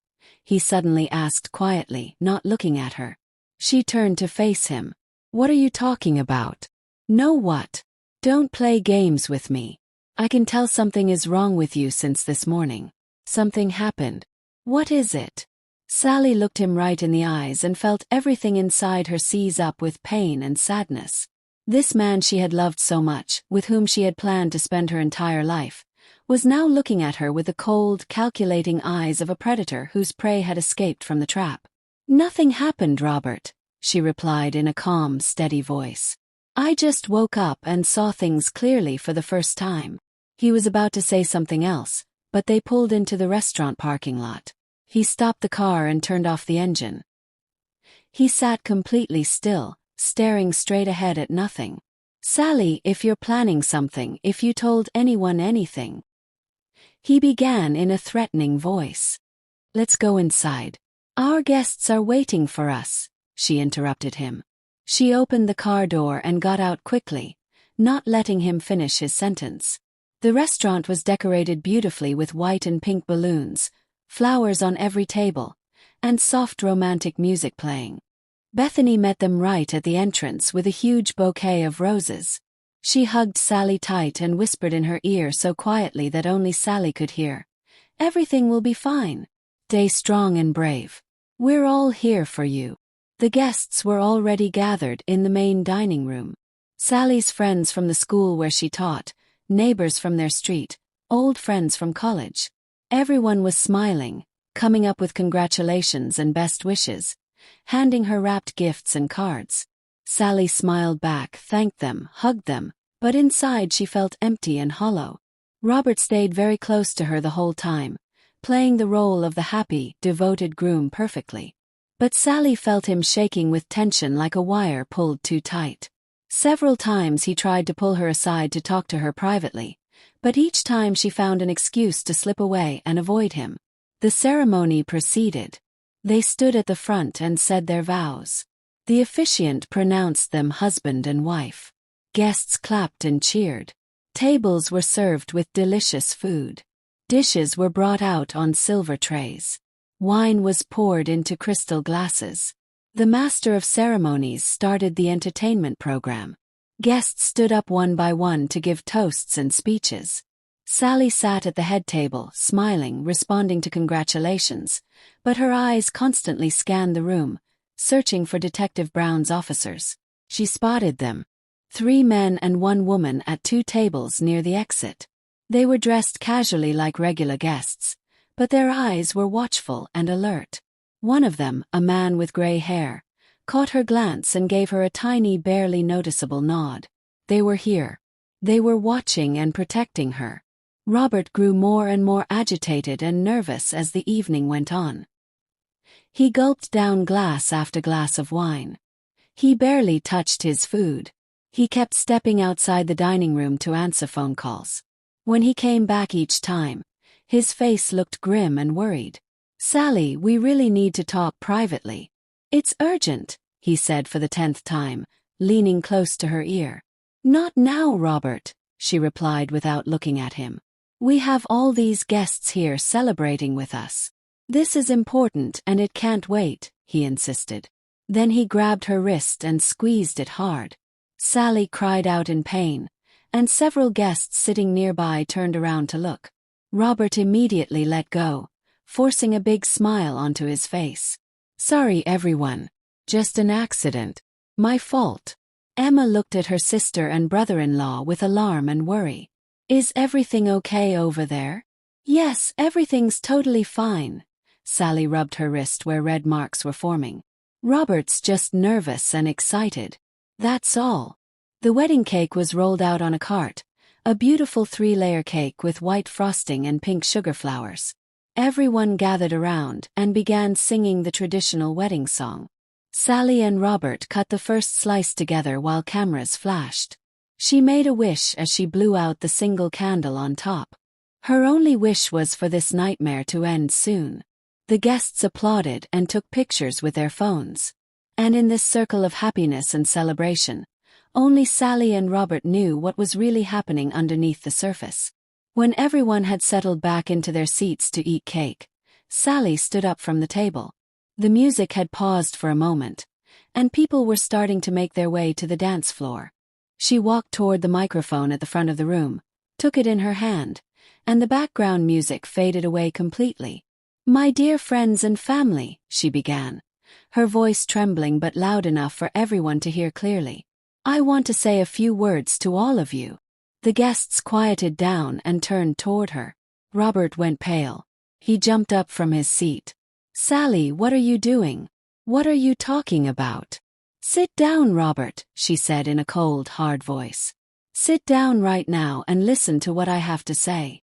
A: He suddenly asked quietly, not looking at her. She turned to face him. What are you talking about? Know what? Don't play games with me. I can tell something is wrong with you since this morning. Something happened. What is it? Sally looked him right in the eyes and felt everything inside her seize up with pain and sadness. This man she had loved so much, with whom she had planned to spend her entire life, was now looking at her with the cold, calculating eyes of a predator whose prey had escaped from the trap. Nothing happened, Robert, she replied in a calm, steady voice. I just woke up and saw things clearly for the first time. He was about to say something else, but they pulled into the restaurant parking lot. He stopped the car and turned off the engine. He sat completely still, staring straight ahead at nothing. Sally, if you're planning something, if you told anyone anything. He began in a threatening voice. Let's go inside. Our guests are waiting for us, she interrupted him. She opened the car door and got out quickly, not letting him finish his sentence. The restaurant was decorated beautifully with white and pink balloons, flowers on every table, and soft romantic music playing. Bethany met them right at the entrance with a huge bouquet of roses. She hugged Sally tight and whispered in her ear so quietly that only Sally could hear. Everything will be fine. Stay strong and brave. We're all here for you. The guests were already gathered in the main dining room. Sally's friends from the school where she taught, neighbors from their street, old friends from college. Everyone was smiling, coming up with congratulations and best wishes, handing her wrapped gifts and cards. Sally smiled back, thanked them, hugged them, but inside she felt empty and hollow. Robert stayed very close to her the whole time, playing the role of the happy, devoted groom perfectly. But Sally felt him shaking with tension like a wire pulled too tight. Several times he tried to pull her aside to talk to her privately, but each time she found an excuse to slip away and avoid him. The ceremony proceeded. They stood at the front and said their vows. The officiant pronounced them husband and wife. Guests clapped and cheered. Tables were served with delicious food. Dishes were brought out on silver trays. Wine was poured into crystal glasses. The master of ceremonies started the entertainment program. Guests stood up one by one to give toasts and speeches. Sally sat at the head table, smiling, responding to congratulations, but her eyes constantly scanned the room, searching for Detective Brown's officers. She spotted them. 3 men and 1 woman at 2 tables near the exit. They were dressed casually like regular guests, but their eyes were watchful and alert. One of them, a man with gray hair, caught her glance and gave her a tiny, barely noticeable nod. They were here. They were watching and protecting her. Robert grew more and more agitated and nervous as the evening went on. He gulped down glass after glass of wine. He barely touched his food. He kept stepping outside the dining room to answer phone calls. When he came back each time, his face looked grim and worried. "Sally, we really need to talk privately." "It's urgent," he said for the 10th time, leaning close to her ear. "Not now, Robert," she replied without looking at him. "We have all these guests here celebrating with us. This is important and it can't wait," he insisted. Then he grabbed her wrist and squeezed it hard. Sally cried out in pain, and several guests sitting nearby turned around to look. Robert immediately let go, forcing a big smile onto his face. "Sorry, everyone. Just an accident. My fault." Emma looked at her sister and brother-in-law with alarm and worry. "Is everything okay over there?" "Yes, everything's totally fine." Sally rubbed her wrist where red marks were forming. "Robert's just nervous and excited. That's all." The wedding cake was rolled out on a cart, a beautiful 3-layer cake with white frosting and pink sugar flowers. Everyone gathered around and began singing the traditional wedding song. Sally and Robert cut the first slice together while cameras flashed. She made a wish as she blew out the single candle on top. Her only wish was for this nightmare to end soon. The guests applauded and took pictures with their phones. And in this circle of happiness and celebration, only Sally and Robert knew what was really happening underneath the surface. When everyone had settled back into their seats to eat cake, Sally stood up from the table. The music had paused for a moment, and people were starting to make their way to the dance floor. She walked toward the microphone at the front of the room, took it in her hand, and the background music faded away completely. "My dear friends and family," she began, her voice trembling but loud enough for everyone to hear clearly. "I want to say a few words to all of you." The guests quieted down and turned toward her. Robert went pale. He jumped up from his seat. "Sally, what are you doing? What are you talking about?" "Sit down, Robert," she said in a cold, hard voice. "Sit down right now and listen to what I have to say."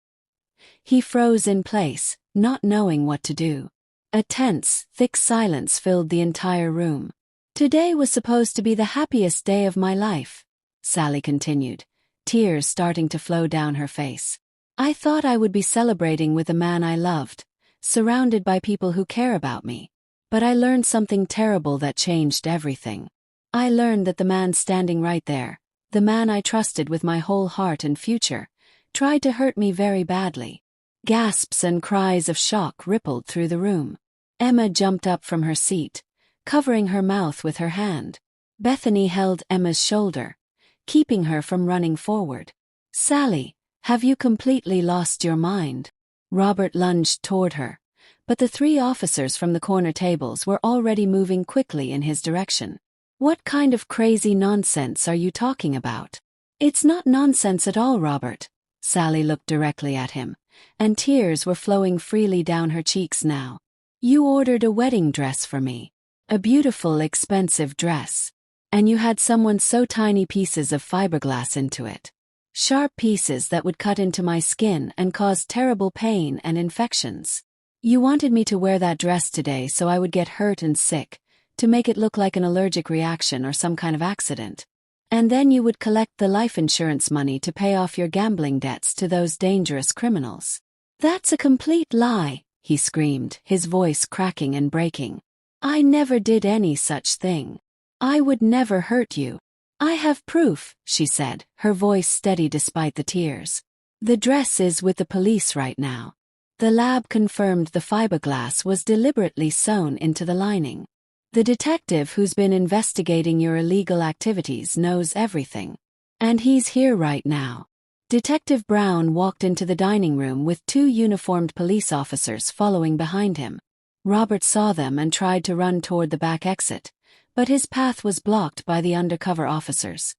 A: He froze in place, not knowing what to do. A tense, thick silence filled the entire room. "Today was supposed to be the happiest day of my life," Sally continued, tears starting to flow down her face. "I thought I would be celebrating with the man I loved, surrounded by people who care about me. But I learned something terrible that changed everything. I learned that the man standing right there, the man I trusted with my whole heart and future, tried to hurt me very badly." Gasps and cries of shock rippled through the room. Emma jumped up from her seat, covering her mouth with her hand. Bethany held Emma's shoulder, keeping her from running forward. "Sally, have you completely lost your mind?" Robert lunged toward her, but the 3 officers from the corner tables were already moving quickly in his direction. "What kind of crazy nonsense are you talking about?" "It's not nonsense at all, Robert." Sally looked directly at him, and tears were flowing freely down her cheeks now. "You ordered a wedding dress for me. A beautiful, expensive dress. And you had someone sew tiny pieces of fiberglass into it. Sharp pieces that would cut into my skin and cause terrible pain and infections. You wanted me to wear that dress today so I would get hurt and sick, to make it look like an allergic reaction or some kind of accident. And then you would collect the life insurance money to pay off your gambling debts to those dangerous criminals." "That's a complete lie," he screamed, his voice cracking and breaking. "I never did any such thing. I would never hurt you." "I have proof," she said, her voice steady despite the tears. "The dress is with the police right now. The lab confirmed the fiberglass was deliberately sewn into the lining. The detective who's been investigating your illegal activities knows everything. And he's here right now." Detective Brown walked into the dining room with 2 uniformed police officers following behind him. Robert saw them and tried to run toward the back exit, but his path was blocked by the undercover officers.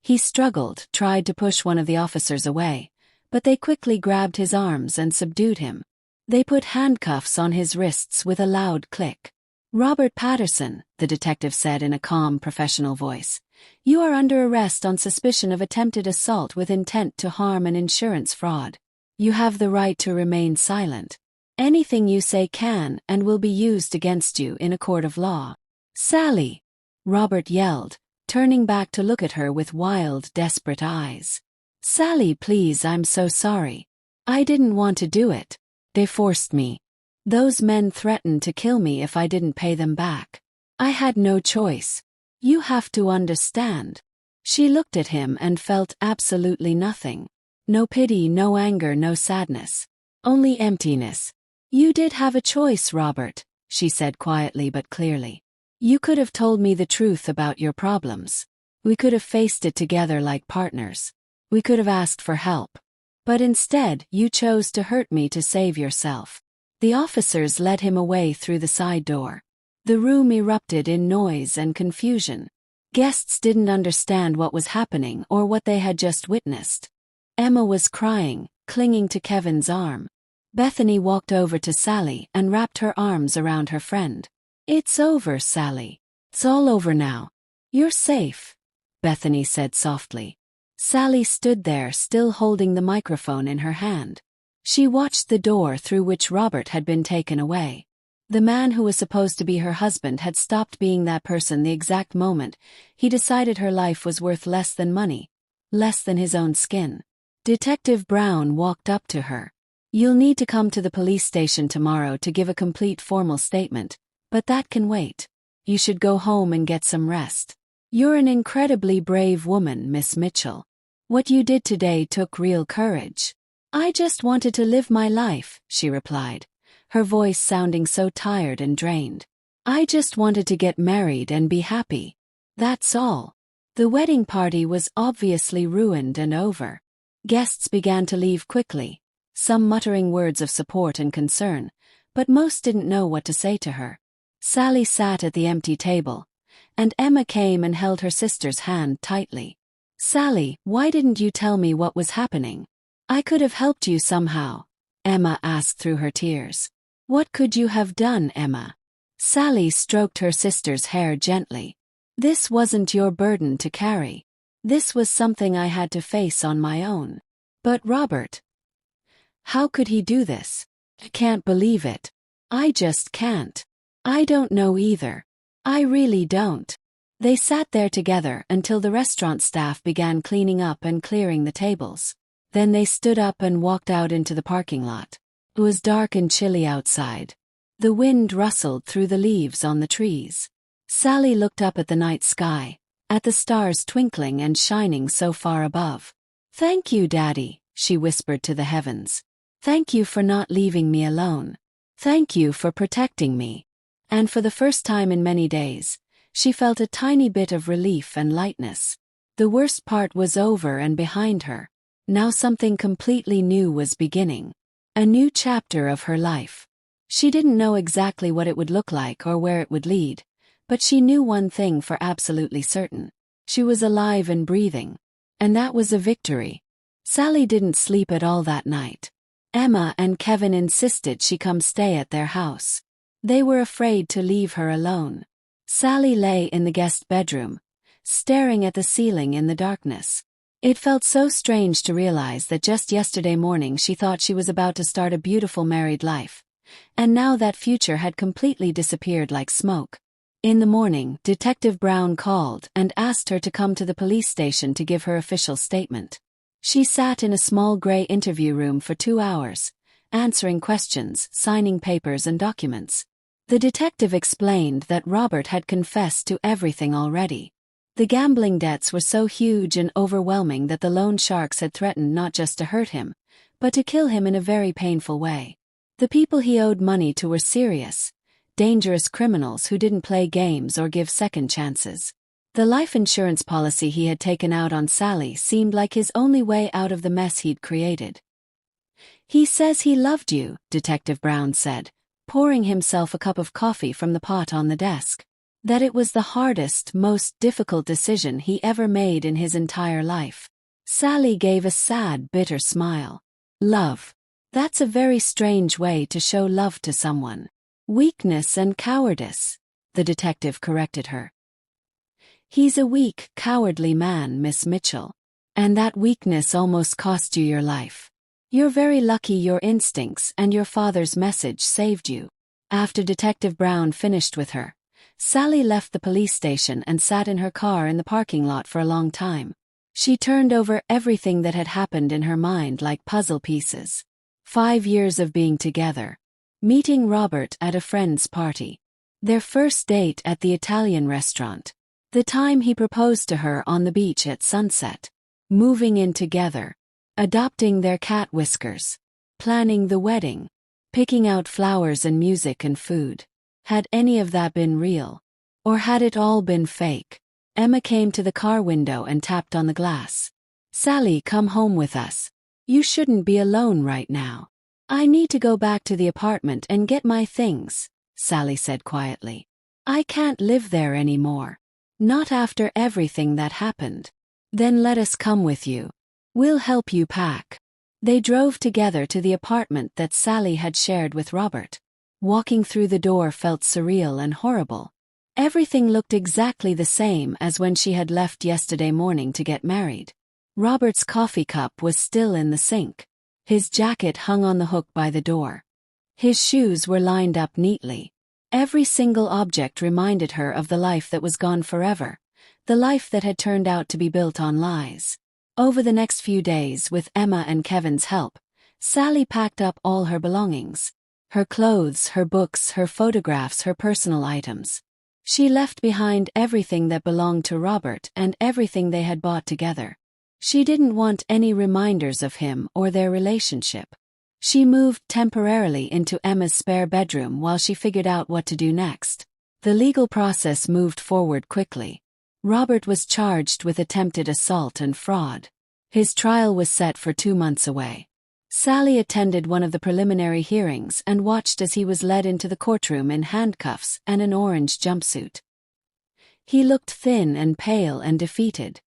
A: He struggled, tried to push one of the officers away, but they quickly grabbed his arms and subdued him. They put handcuffs on his wrists with a loud click. "Robert Patterson," the detective said in a calm, professional voice, "you are under arrest on suspicion of attempted assault with intent to harm and insurance fraud. You have the right to remain silent. Anything you say can and will be used against you in a court of law." "Sally!" Robert yelled, turning back to look at her with wild, desperate eyes. "Sally, please, I'm so sorry. I didn't want to do it. They forced me. Those men threatened to kill me if I didn't pay them back. I had no choice. You have to understand." She looked at him and felt absolutely nothing. No pity, no anger, no sadness. Only emptiness. "You did have a choice, Robert," she said quietly but clearly. "You could have told me the truth about your problems. We could have faced it together like partners. We could have asked for help. But instead, you chose to hurt me to save yourself." The officers led him away through the side door. The room erupted in noise and confusion. Guests didn't understand what was happening or what they had just witnessed. Emma was crying, clinging to Kevin's arm. Bethany walked over to Sally and wrapped her arms around her friend. "It's over, Sally. It's all over now. You're safe," Bethany said softly. Sally stood there, still holding the microphone in her hand. She watched the door through which Robert had been taken away. The man who was supposed to be her husband had stopped being that person the exact moment he decided her life was worth less than money, less than his own skin. Detective Brown walked up to her. "You'll need to come to the police station tomorrow to give a complete formal statement, but that can wait. You should go home and get some rest. You're an incredibly brave woman, Miss Mitchell. What you did today took real courage." "I just wanted to live my life," she replied, her voice sounding so tired and drained. "I just wanted to get married and be happy. That's all." The wedding party was obviously ruined and over. Guests began to leave quickly, some muttering words of support and concern, but most didn't know what to say to her. Sally sat at the empty table, and Emma came and held her sister's hand tightly. "Sally, why didn't you tell me what was happening? I could have helped you somehow," Emma asked through her tears. "What could you have done, Emma?" Sally stroked her sister's hair gently. "This wasn't your burden to carry. This was something I had to face on my own." "But Robert, how could he do this? I can't believe it. I just can't. I don't know either. I really don't." They sat there together until the restaurant staff began cleaning up and clearing the tables. Then they stood up and walked out into the parking lot. It was dark and chilly outside. The wind rustled through the leaves on the trees. Sally looked up at the night sky, at the stars twinkling and shining so far above. "Thank you, Daddy," she whispered to the heavens. "Thank you for not leaving me alone. Thank you for protecting me." And for the first time in many days, she felt a tiny bit of relief and lightness. The worst part was over and behind her. Now something completely new was beginning. A new chapter of her life. She didn't know exactly what it would look like or where it would lead, but she knew one thing for absolutely certain. She was alive and breathing. And that was a victory. Sally didn't sleep at all that night. Emma and Kevin insisted she come stay at their house. They were afraid to leave her alone. Sally lay in the guest bedroom, staring at the ceiling in the darkness. It felt so strange to realize that just yesterday morning she thought she was about to start a beautiful married life, and now that future had completely disappeared like smoke. In the morning, Detective Brown called and asked her to come to the police station to give her official statement. She sat in a small gray interview room for 2 hours, answering questions, signing papers and documents. The detective explained that Robert had confessed to everything already. The gambling debts were so huge and overwhelming that the loan sharks had threatened not just to hurt him, but to kill him in a very painful way. The people he owed money to were serious, dangerous criminals who didn't play games or give second chances. The life insurance policy he had taken out on Sally seemed like his only way out of the mess he'd created. "He says he loved you," Detective Brown said, pouring himself a cup of coffee from the pot on the desk. that it was the hardest, most difficult decision he ever made in his entire life. Sally gave a sad, bitter smile. Love. That's a very strange way to show love to someone. Weakness and cowardice, the detective corrected her. He's a weak, cowardly man, Miss Mitchell. And that weakness almost cost you your life. You're very lucky your instincts and your father's message saved you. After Detective Brown finished with her, Sally left the police station and sat in her car in the parking lot for a long time. She turned over everything that had happened in her mind like puzzle pieces. 5 years of being together. Meeting Robert at a friend's party. Their first date at the Italian restaurant. The time he proposed to her on the beach at sunset. Moving in together. Adopting their cat Whiskers. Planning the wedding. Picking out flowers and music and food. Had any of that been real? Or had it all been fake? Emma came to the car window and tapped on the glass. Sally, come home with us. You shouldn't be alone right now. I need to go back to the apartment and get my things, Sally said quietly. I can't live there anymore. Not after everything that happened. Then let us come with you. We'll help you pack. They drove together to the apartment that Sally had shared with Robert. Walking through the door felt surreal and horrible. Everything looked exactly the same as when she had left yesterday morning to get married. Robert's coffee cup was still in the sink. His jacket hung on the hook by the door. His shoes were lined up neatly. Every single object reminded her of the life that was gone forever, the life that had turned out to be built on lies. Over the next few days, with Emma and Kevin's help, Sally packed up all her belongings. Her clothes, her books, her photographs, her personal items. She left behind everything that belonged to Robert and everything they had bought together. She didn't want any reminders of him or their relationship. She moved temporarily into Emma's spare bedroom while she figured out what to do next. The legal process moved forward quickly. Robert was charged with attempted assault and fraud. His trial was set for 2 months away. Sally attended one of the preliminary hearings and watched as he was led into the courtroom in handcuffs and an orange jumpsuit. He looked thin and pale and defeated.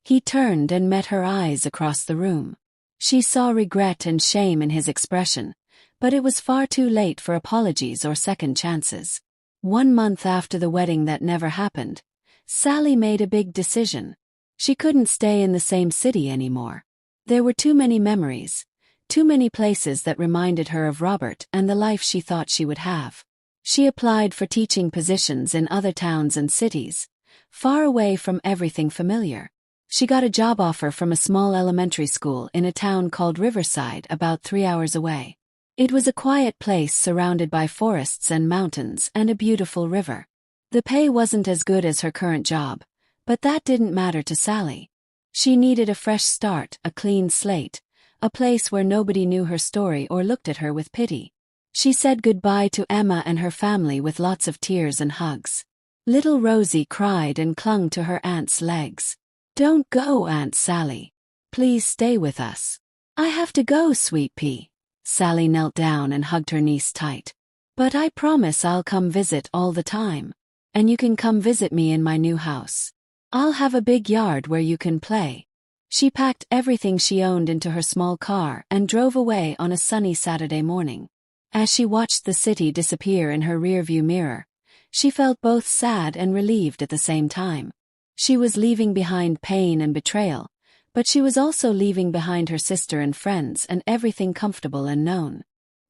A: He turned and met her eyes across the room. She saw regret and shame in his expression, but it was far too late for apologies or second chances. 1 month after the wedding that never happened, Sally made a big decision. She couldn't stay in the same city anymore. There were too many memories, too many places that reminded her of Robert and the life she thought she would have. She applied for teaching positions in other towns and cities, far away from everything familiar. She got a job offer from a small elementary school in a town called Riverside, about 3 hours away. It was a quiet place surrounded by forests and mountains and a beautiful river. The pay wasn't as good as her current job, but that didn't matter to Sally. She needed a fresh start, a clean slate, a place where nobody knew her story or looked at her with pity. She said goodbye to Emma and her family with lots of tears and hugs. Little Rosie cried and clung to her aunt's legs. Don't go, Aunt Sally. Please stay with us. I have to go, sweet pea. Sally knelt down and hugged her niece tight. But I promise I'll come visit all the time. And you can come visit me in my new house. I'll have a big yard where you can play. She packed everything she owned into her small car and drove away on a sunny Saturday morning. As she watched the city disappear in her rearview mirror, she felt both sad and relieved at the same time. She was leaving behind pain and betrayal, but she was also leaving behind her sister and friends and everything comfortable and known.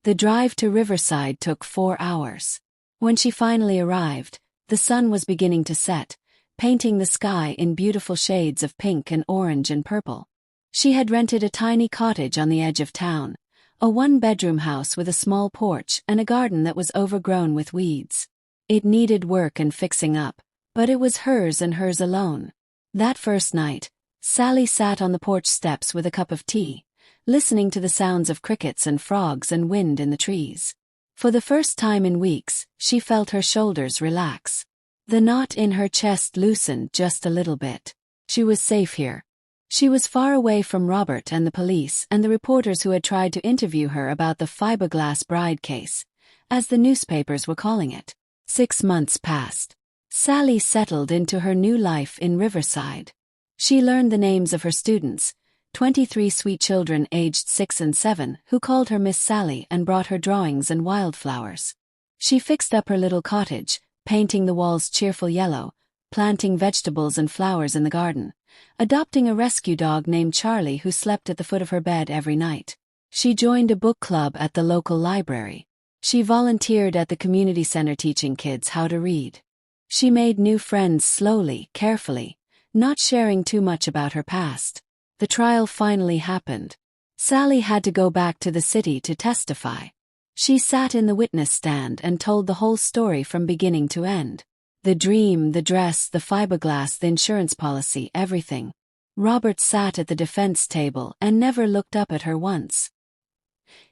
A: The drive to Riverside took 4 hours. When she finally arrived, the sun was beginning to set, painting the sky in beautiful shades of pink and orange and purple. She had rented a tiny cottage on the edge of town, a 1-bedroom house with a small porch and a garden that was overgrown with weeds. It needed work and fixing up, but it was hers and hers alone. That first night, Sally sat on the porch steps with a cup of tea, listening to the sounds of crickets and frogs and wind in the trees. For the first time in weeks, she felt her shoulders relax. The knot in her chest loosened just a little bit. She was safe here. She was far away from Robert and the police and the reporters who had tried to interview her about the fiberglass bride case, as the newspapers were calling it. 6 months passed. Sally settled into her new life in Riverside. She learned the names of her students, 23 sweet children aged 6 and 7 who called her Miss Sally and brought her drawings and wildflowers. She fixed up her little cottage, painting the walls cheerful yellow, planting vegetables and flowers in the garden, adopting a rescue dog named Charlie who slept at the foot of her bed every night. She joined a book club at the local library. She volunteered at the community center teaching kids how to read. She made new friends slowly, carefully, not sharing too much about her past. The trial finally happened. Sally had to go back to the city to testify. She sat in the witness stand and told the whole story from beginning to end. The dream, the dress, the fiberglass, the insurance policy, everything. Robert sat at the defense table and never looked up at her once.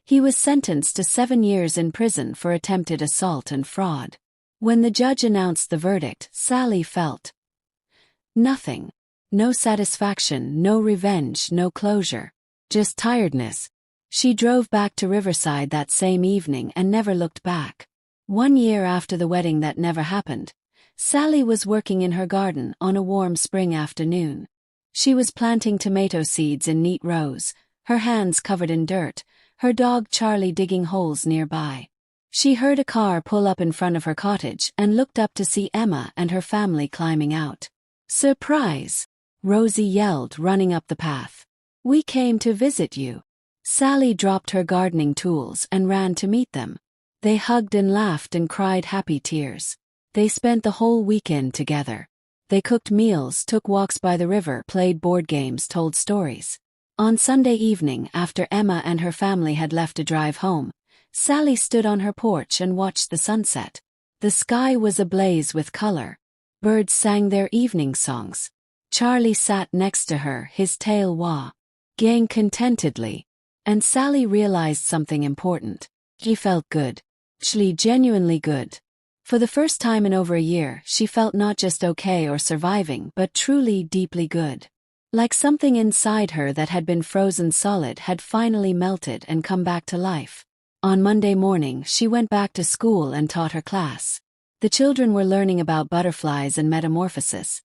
A: He was sentenced to 7 years in prison for attempted assault and fraud. When the judge announced the verdict, Sally felt nothing. No satisfaction, no revenge, no closure. Just tiredness. She drove back to Riverside that same evening and never looked back. 1 year after the wedding that never happened, Sally was working in her garden on a warm spring afternoon. She was planting tomato seeds in neat rows, her hands covered in dirt, her dog Charlie digging holes nearby. She heard a car pull up in front of her cottage and looked up to see Emma and her family climbing out. "Surprise!" Rosie yelled, running up the path. "We came to visit you." Sally dropped her gardening tools and ran to meet them. They hugged and laughed and cried happy tears. They spent the whole weekend together. They cooked meals, took walks by the river, played board games, told stories. On Sunday evening, after Emma and her family had left to drive home, Sally stood on her porch and watched the sunset. The sky was ablaze with color. Birds sang their evening songs. Charlie sat next to her, his tail wagging contentedly. And Sally realized something important. She felt good. She genuinely good. For the first time in over a year, she felt not just okay or surviving, but truly deeply good. Like something inside her that had been frozen solid had finally melted and come back to life. On Monday morning, she went back to school and taught her class. The children were learning about butterflies and metamorphosis,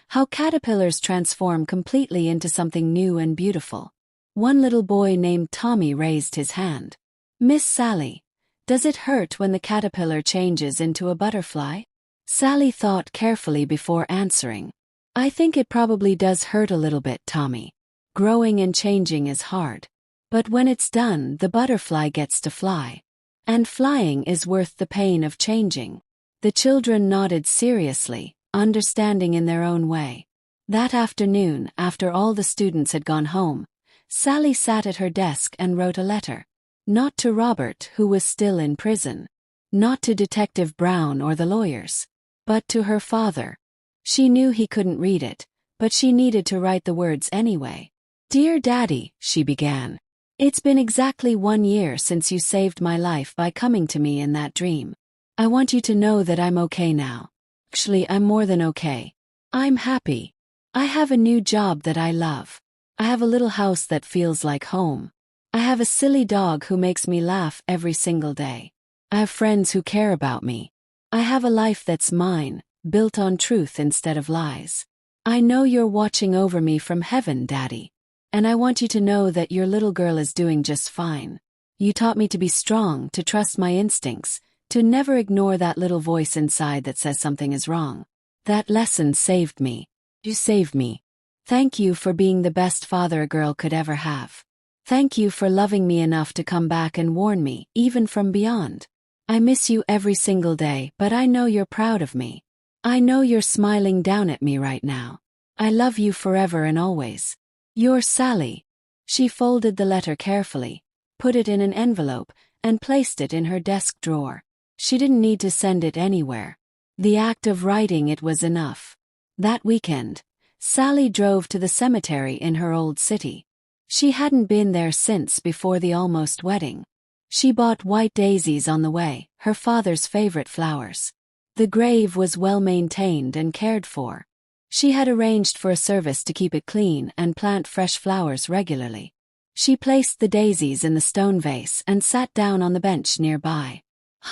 A: how caterpillars transform completely into something new and beautiful. One little boy named Tommy raised his hand. "Miss Sally, does it hurt when the caterpillar changes into a butterfly?" Sally thought carefully before answering. "I think it probably does hurt a little bit, Tommy. Growing and changing is hard. But when it's done, the butterfly gets to fly. And flying is worth the pain of changing." The children nodded seriously, understanding in their own way. That afternoon, after all the students had gone home, Sally sat at her desk and wrote a letter. Not to Robert, who was still in prison. Not to Detective Brown or the lawyers. But to her father. She knew he couldn't read it, but she needed to write the words anyway. "Dear Daddy," she began. "It's been exactly 1 year since you saved my life by coming to me in that dream. I want you to know that I'm okay now. Actually, I'm more than okay. I'm happy. I have a new job that I love. I have a little house that feels like home. I have a silly dog who makes me laugh every single day. I have friends who care about me. I have a life that's mine, built on truth instead of lies. I know you're watching over me from heaven, Daddy. And I want you to know that your little girl is doing just fine. You taught me to be strong, to trust my instincts, to never ignore that little voice inside that says something is wrong. That lesson saved me. You saved me. Thank you for being the best father a girl could ever have. Thank you for loving me enough to come back and warn me, even from beyond. I miss you every single day, but I know you're proud of me. I know you're smiling down at me right now. I love you forever and always. Your Sally." She folded the letter carefully, put it in an envelope, and placed it in her desk drawer. She didn't need to send it anywhere. The act of writing it was enough. That weekend, Sally drove to the cemetery in her old city. She hadn't been there since before the almost wedding. She bought white daisies on the way, her father's favorite flowers. The grave was well maintained and cared for. She had arranged for a service to keep it clean and plant fresh flowers regularly. She placed the daisies in the stone vase and sat down on the bench nearby.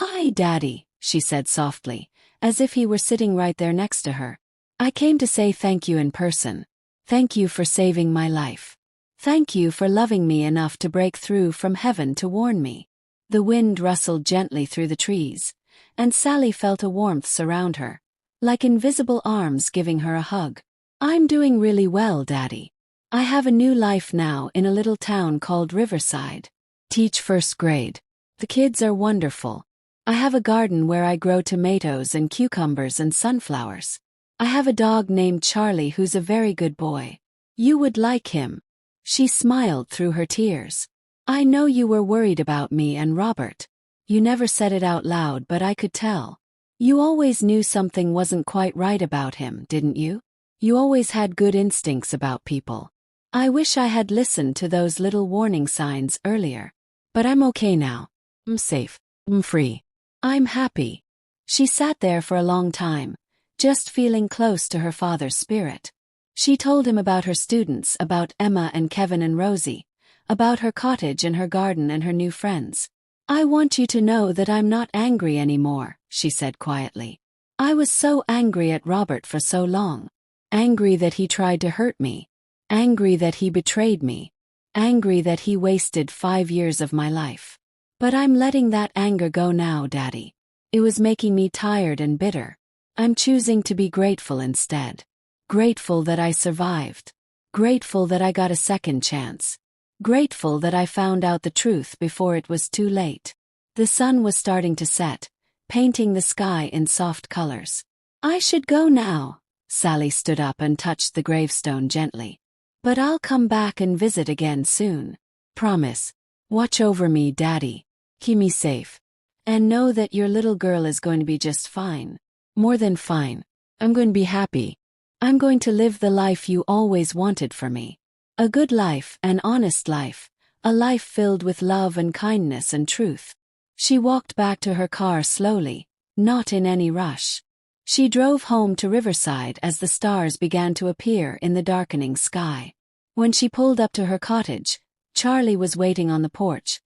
A: "Hi, Daddy," she said softly, as if he were sitting right there next to her. I came to say thank you in person. Thank you for saving my life. Thank you for loving me enough to break through from heaven to warn me. The wind rustled gently through the trees, and Sally felt a warmth surround her, like invisible arms giving her a hug. I'm doing really well, Daddy. I have a new life now in a little town called Riverside. Teach first grade. The kids are wonderful. I have a garden where I grow tomatoes and cucumbers and sunflowers. I have a dog named Charlie who's a very good boy. You would like him. She smiled through her tears. I know you were worried about me and Robert. You never said it out loud, but I could tell. You always knew something wasn't quite right about him, didn't you? You always had good instincts about people. I wish I had listened to those little warning signs earlier. But I'm okay now. I'm safe. I'm free. I'm happy. She sat there for a long time, just feeling close to her father's spirit. She told him about her students, about Emma and Kevin and Rosie, about her cottage and her garden and her new friends. I want you to know that I'm not angry anymore, she said quietly. I was so angry at Robert for so long. Angry that he tried to hurt me. Angry that he betrayed me. Angry that he wasted 5 years of my life. But I'm letting that anger go now, Daddy. It was making me tired and bitter. I'm choosing to be grateful instead. Grateful that I survived. Grateful that I got a second chance. Grateful that I found out the truth before it was too late. The sun was starting to set, painting the sky in soft colors. I should go now. Sally stood up and touched the gravestone gently. But I'll come back and visit again soon. Promise. Watch over me, Daddy. Keep me safe. And know that your little girl is going to be just fine. More than fine. I'm going to be happy. I'm going to live the life you always wanted for me. A good life, an honest life, a life filled with love and kindness and truth. She walked back to her car slowly, not in any rush. She drove home to Riverside as the stars began to appear in the darkening sky. When she pulled up to her cottage, Charlie was waiting on the porch,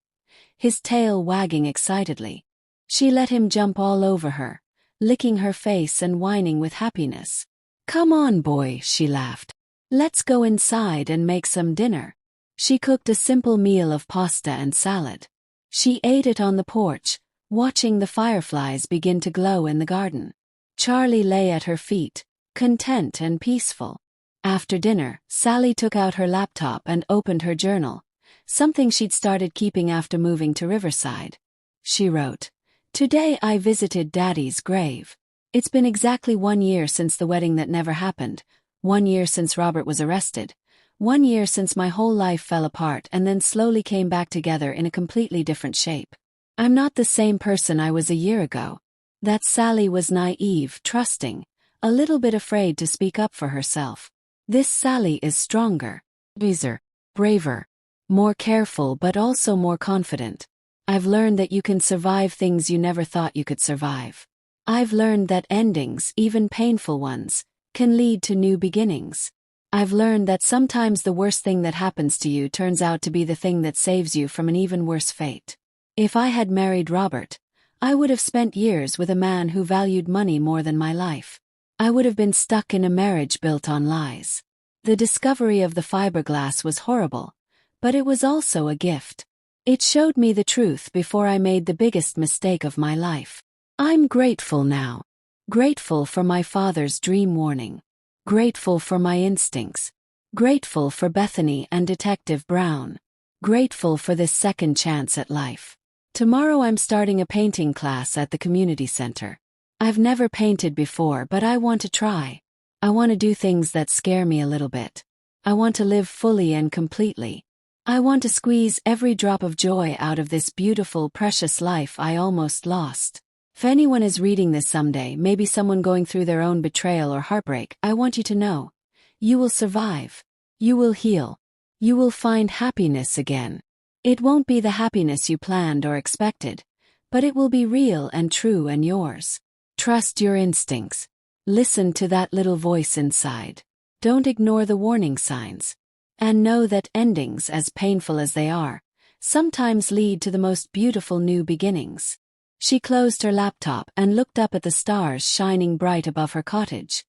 A: his tail wagging excitedly. She let him jump all over her, licking her face and whining with happiness. Come on, boy, she laughed. Let's go inside and make some dinner. She cooked a simple meal of pasta and salad. She ate it on the porch, watching the fireflies begin to glow in the garden. Charlie lay at her feet, content and peaceful. After dinner, Sally took out her laptop and opened her journal, something she'd started keeping after moving to Riverside. She wrote, Today I visited Daddy's grave. It's been exactly 1 year since the wedding that never happened, 1 year since Robert was arrested, 1 year since my whole life fell apart and then slowly came back together in a completely different shape. I'm not the same person I was a year ago. That Sally was naive, trusting, a little bit afraid to speak up for herself. This Sally is stronger, wiser, braver, more careful but also more confident. I've learned that you can survive things you never thought you could survive. I've learned that endings, even painful ones, can lead to new beginnings. I've learned that sometimes the worst thing that happens to you turns out to be the thing that saves you from an even worse fate. If I had married Robert, I would have spent years with a man who valued money more than my life. I would have been stuck in a marriage built on lies. The discovery of the fiberglass was horrible, but it was also a gift. It showed me the truth before I made the biggest mistake of my life. I'm grateful now. Grateful for my father's dream warning. Grateful for my instincts. Grateful for Bethany and Detective Brown. Grateful for this second chance at life. Tomorrow I'm starting a painting class at the community center. I've never painted before, but I want to try. I want to do things that scare me a little bit. I want to live fully and completely. I want to squeeze every drop of joy out of this beautiful, precious life I almost lost. If anyone is reading this someday, maybe someone going through their own betrayal or heartbreak, I want you to know. You will survive. You will heal. You will find happiness again. It won't be the happiness you planned or expected, but it will be real and true and yours. Trust your instincts. Listen to that little voice inside. Don't ignore the warning signs. And know that endings, as painful as they are, sometimes lead to the most beautiful new beginnings. She closed her laptop and looked up at the stars shining bright above her cottage.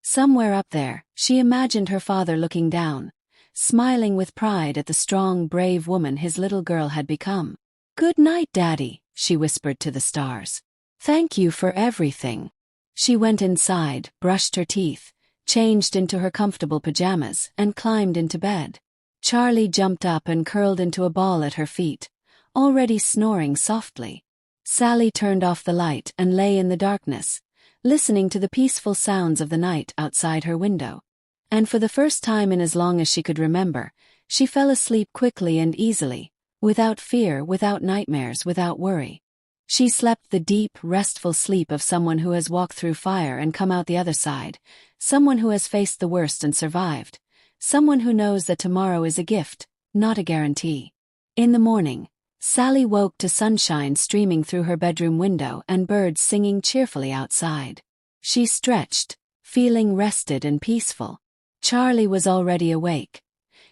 A: Somewhere up there, she imagined her father looking down, smiling with pride at the strong, brave woman his little girl had become. "Good night, Daddy," she whispered to the stars. "Thank you for everything." She went inside, brushed her teeth, changed into her comfortable pajamas, and climbed into bed. Charlie jumped up and curled into a ball at her feet, already snoring softly. Sally turned off the light and lay in the darkness, listening to the peaceful sounds of the night outside her window. And for the first time in as long as she could remember, she fell asleep quickly and easily, without fear, without nightmares, without worry. She slept the deep, restful sleep of someone who has walked through fire and come out the other side, someone who has faced the worst and survived, someone who knows that tomorrow is a gift, not a guarantee. In the morning, Sally woke to sunshine streaming through her bedroom window and birds singing cheerfully outside. She stretched, feeling rested and peaceful. Charlie was already awake,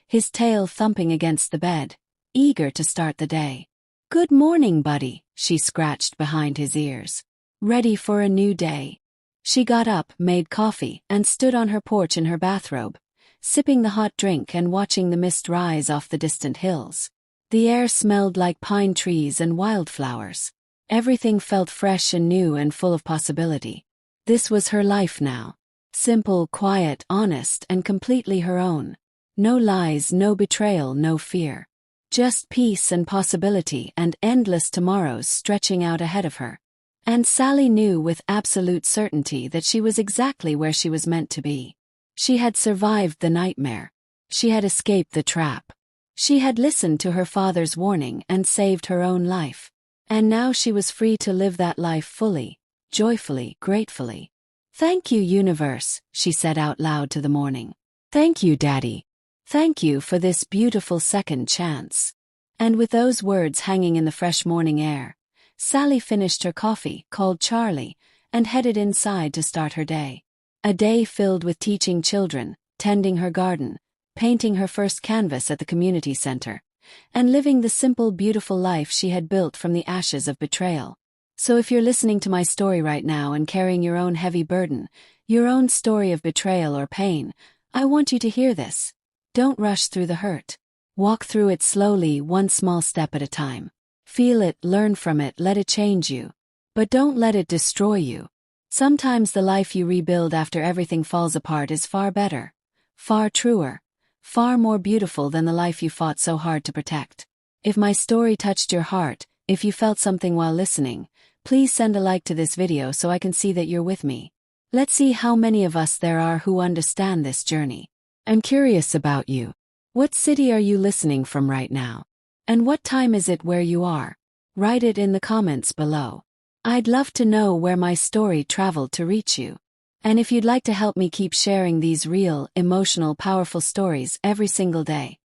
A: his tail thumping against the bed, eager to start the day. "Good morning, buddy," she scratched behind his ears. "Ready for a new day?" She got up, made coffee, and stood on her porch in her bathrobe, sipping the hot drink and watching the mist rise off the distant hills. The air smelled like pine trees and wildflowers. Everything felt fresh and new and full of possibility. This was her life now. Simple, quiet, honest, and completely her own. No lies, no betrayal, no fear. Just peace and possibility and endless tomorrows stretching out ahead of her. And Sally knew with absolute certainty that she was exactly where she was meant to be. She had survived the nightmare. She had escaped the trap. She had listened to her father's warning and saved her own life. And now she was free to live that life fully, joyfully, gratefully. "Thank you, universe," she said out loud to the morning. "Thank you, Daddy. Thank you for this beautiful second chance." And with those words hanging in the fresh morning air, Sally finished her coffee, called Charlie, and headed inside to start her day. A day filled with teaching children, tending her garden, painting her first canvas at the community center, and living the simple, beautiful life she had built from the ashes of betrayal. So if you're listening to my story right now and carrying your own heavy burden, your own story of betrayal or pain, I want you to hear this. Don't rush through the hurt. Walk through it slowly, one small step at a time. Feel it, learn from it, let it change you. But don't let it destroy you. Sometimes the life you rebuild after everything falls apart is far better, far truer, far more beautiful than the life you fought so hard to protect. If my story touched your heart, if you felt something while listening, please send a like to this video so I can see that you're with me. Let's see how many of us there are who understand this journey. I'm curious about you. What city are you listening from right now? And what time is it where you are? Write it in the comments below. I'd love to know where my story traveled to reach you. And if you'd like to help me keep sharing these real, emotional, powerful stories every single day,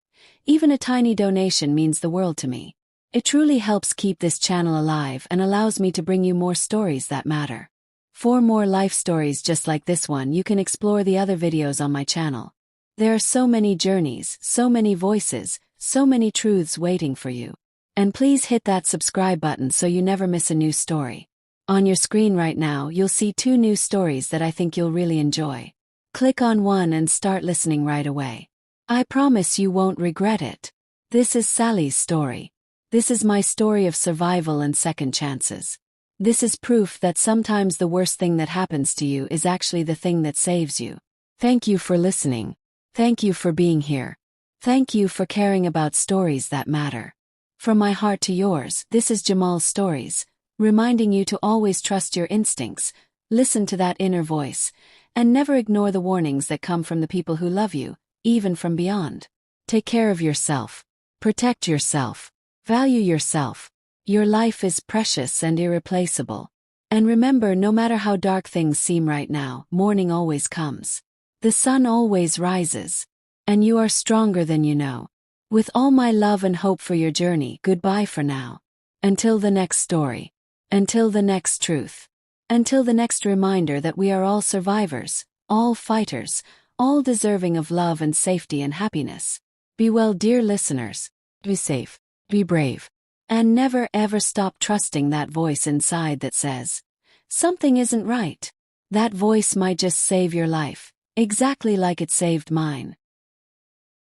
A: even a tiny donation means the world to me. It truly helps keep this channel alive and allows me to bring you more stories that matter. For more life stories just like this one, you can explore the other videos on my channel. There are so many journeys, so many voices, so many truths waiting for you. And please hit that subscribe button so you never miss a new story. On your screen right now, you'll see 2 new stories that I think you'll really enjoy. Click on one and start listening right away. I promise you won't regret it. This is Sally's story. This is my story of survival and second chances. This is proof that sometimes the worst thing that happens to you is actually the thing that saves you. Thank you for listening. Thank you for being here. Thank you for caring about stories that matter. From my heart to yours, this is JAMAL'S Stories, reminding you to always trust your instincts, listen to that inner voice, and never ignore the warnings that come from the people who love you, even from beyond. Take care of yourself. Protect yourself. Value yourself. Your life is precious and irreplaceable. And remember, no matter how dark things seem right now, morning always comes. The sun always rises. And you are stronger than you know. With all my love and hope for your journey, goodbye for now. Until the next story. Until the next truth. Until the next reminder that we are all survivors, all fighters, all deserving of love and safety and happiness. Be well, dear listeners. Be safe. Be brave. And never ever stop trusting that voice inside that says, something isn't right. That voice might just save your life, exactly like it saved mine.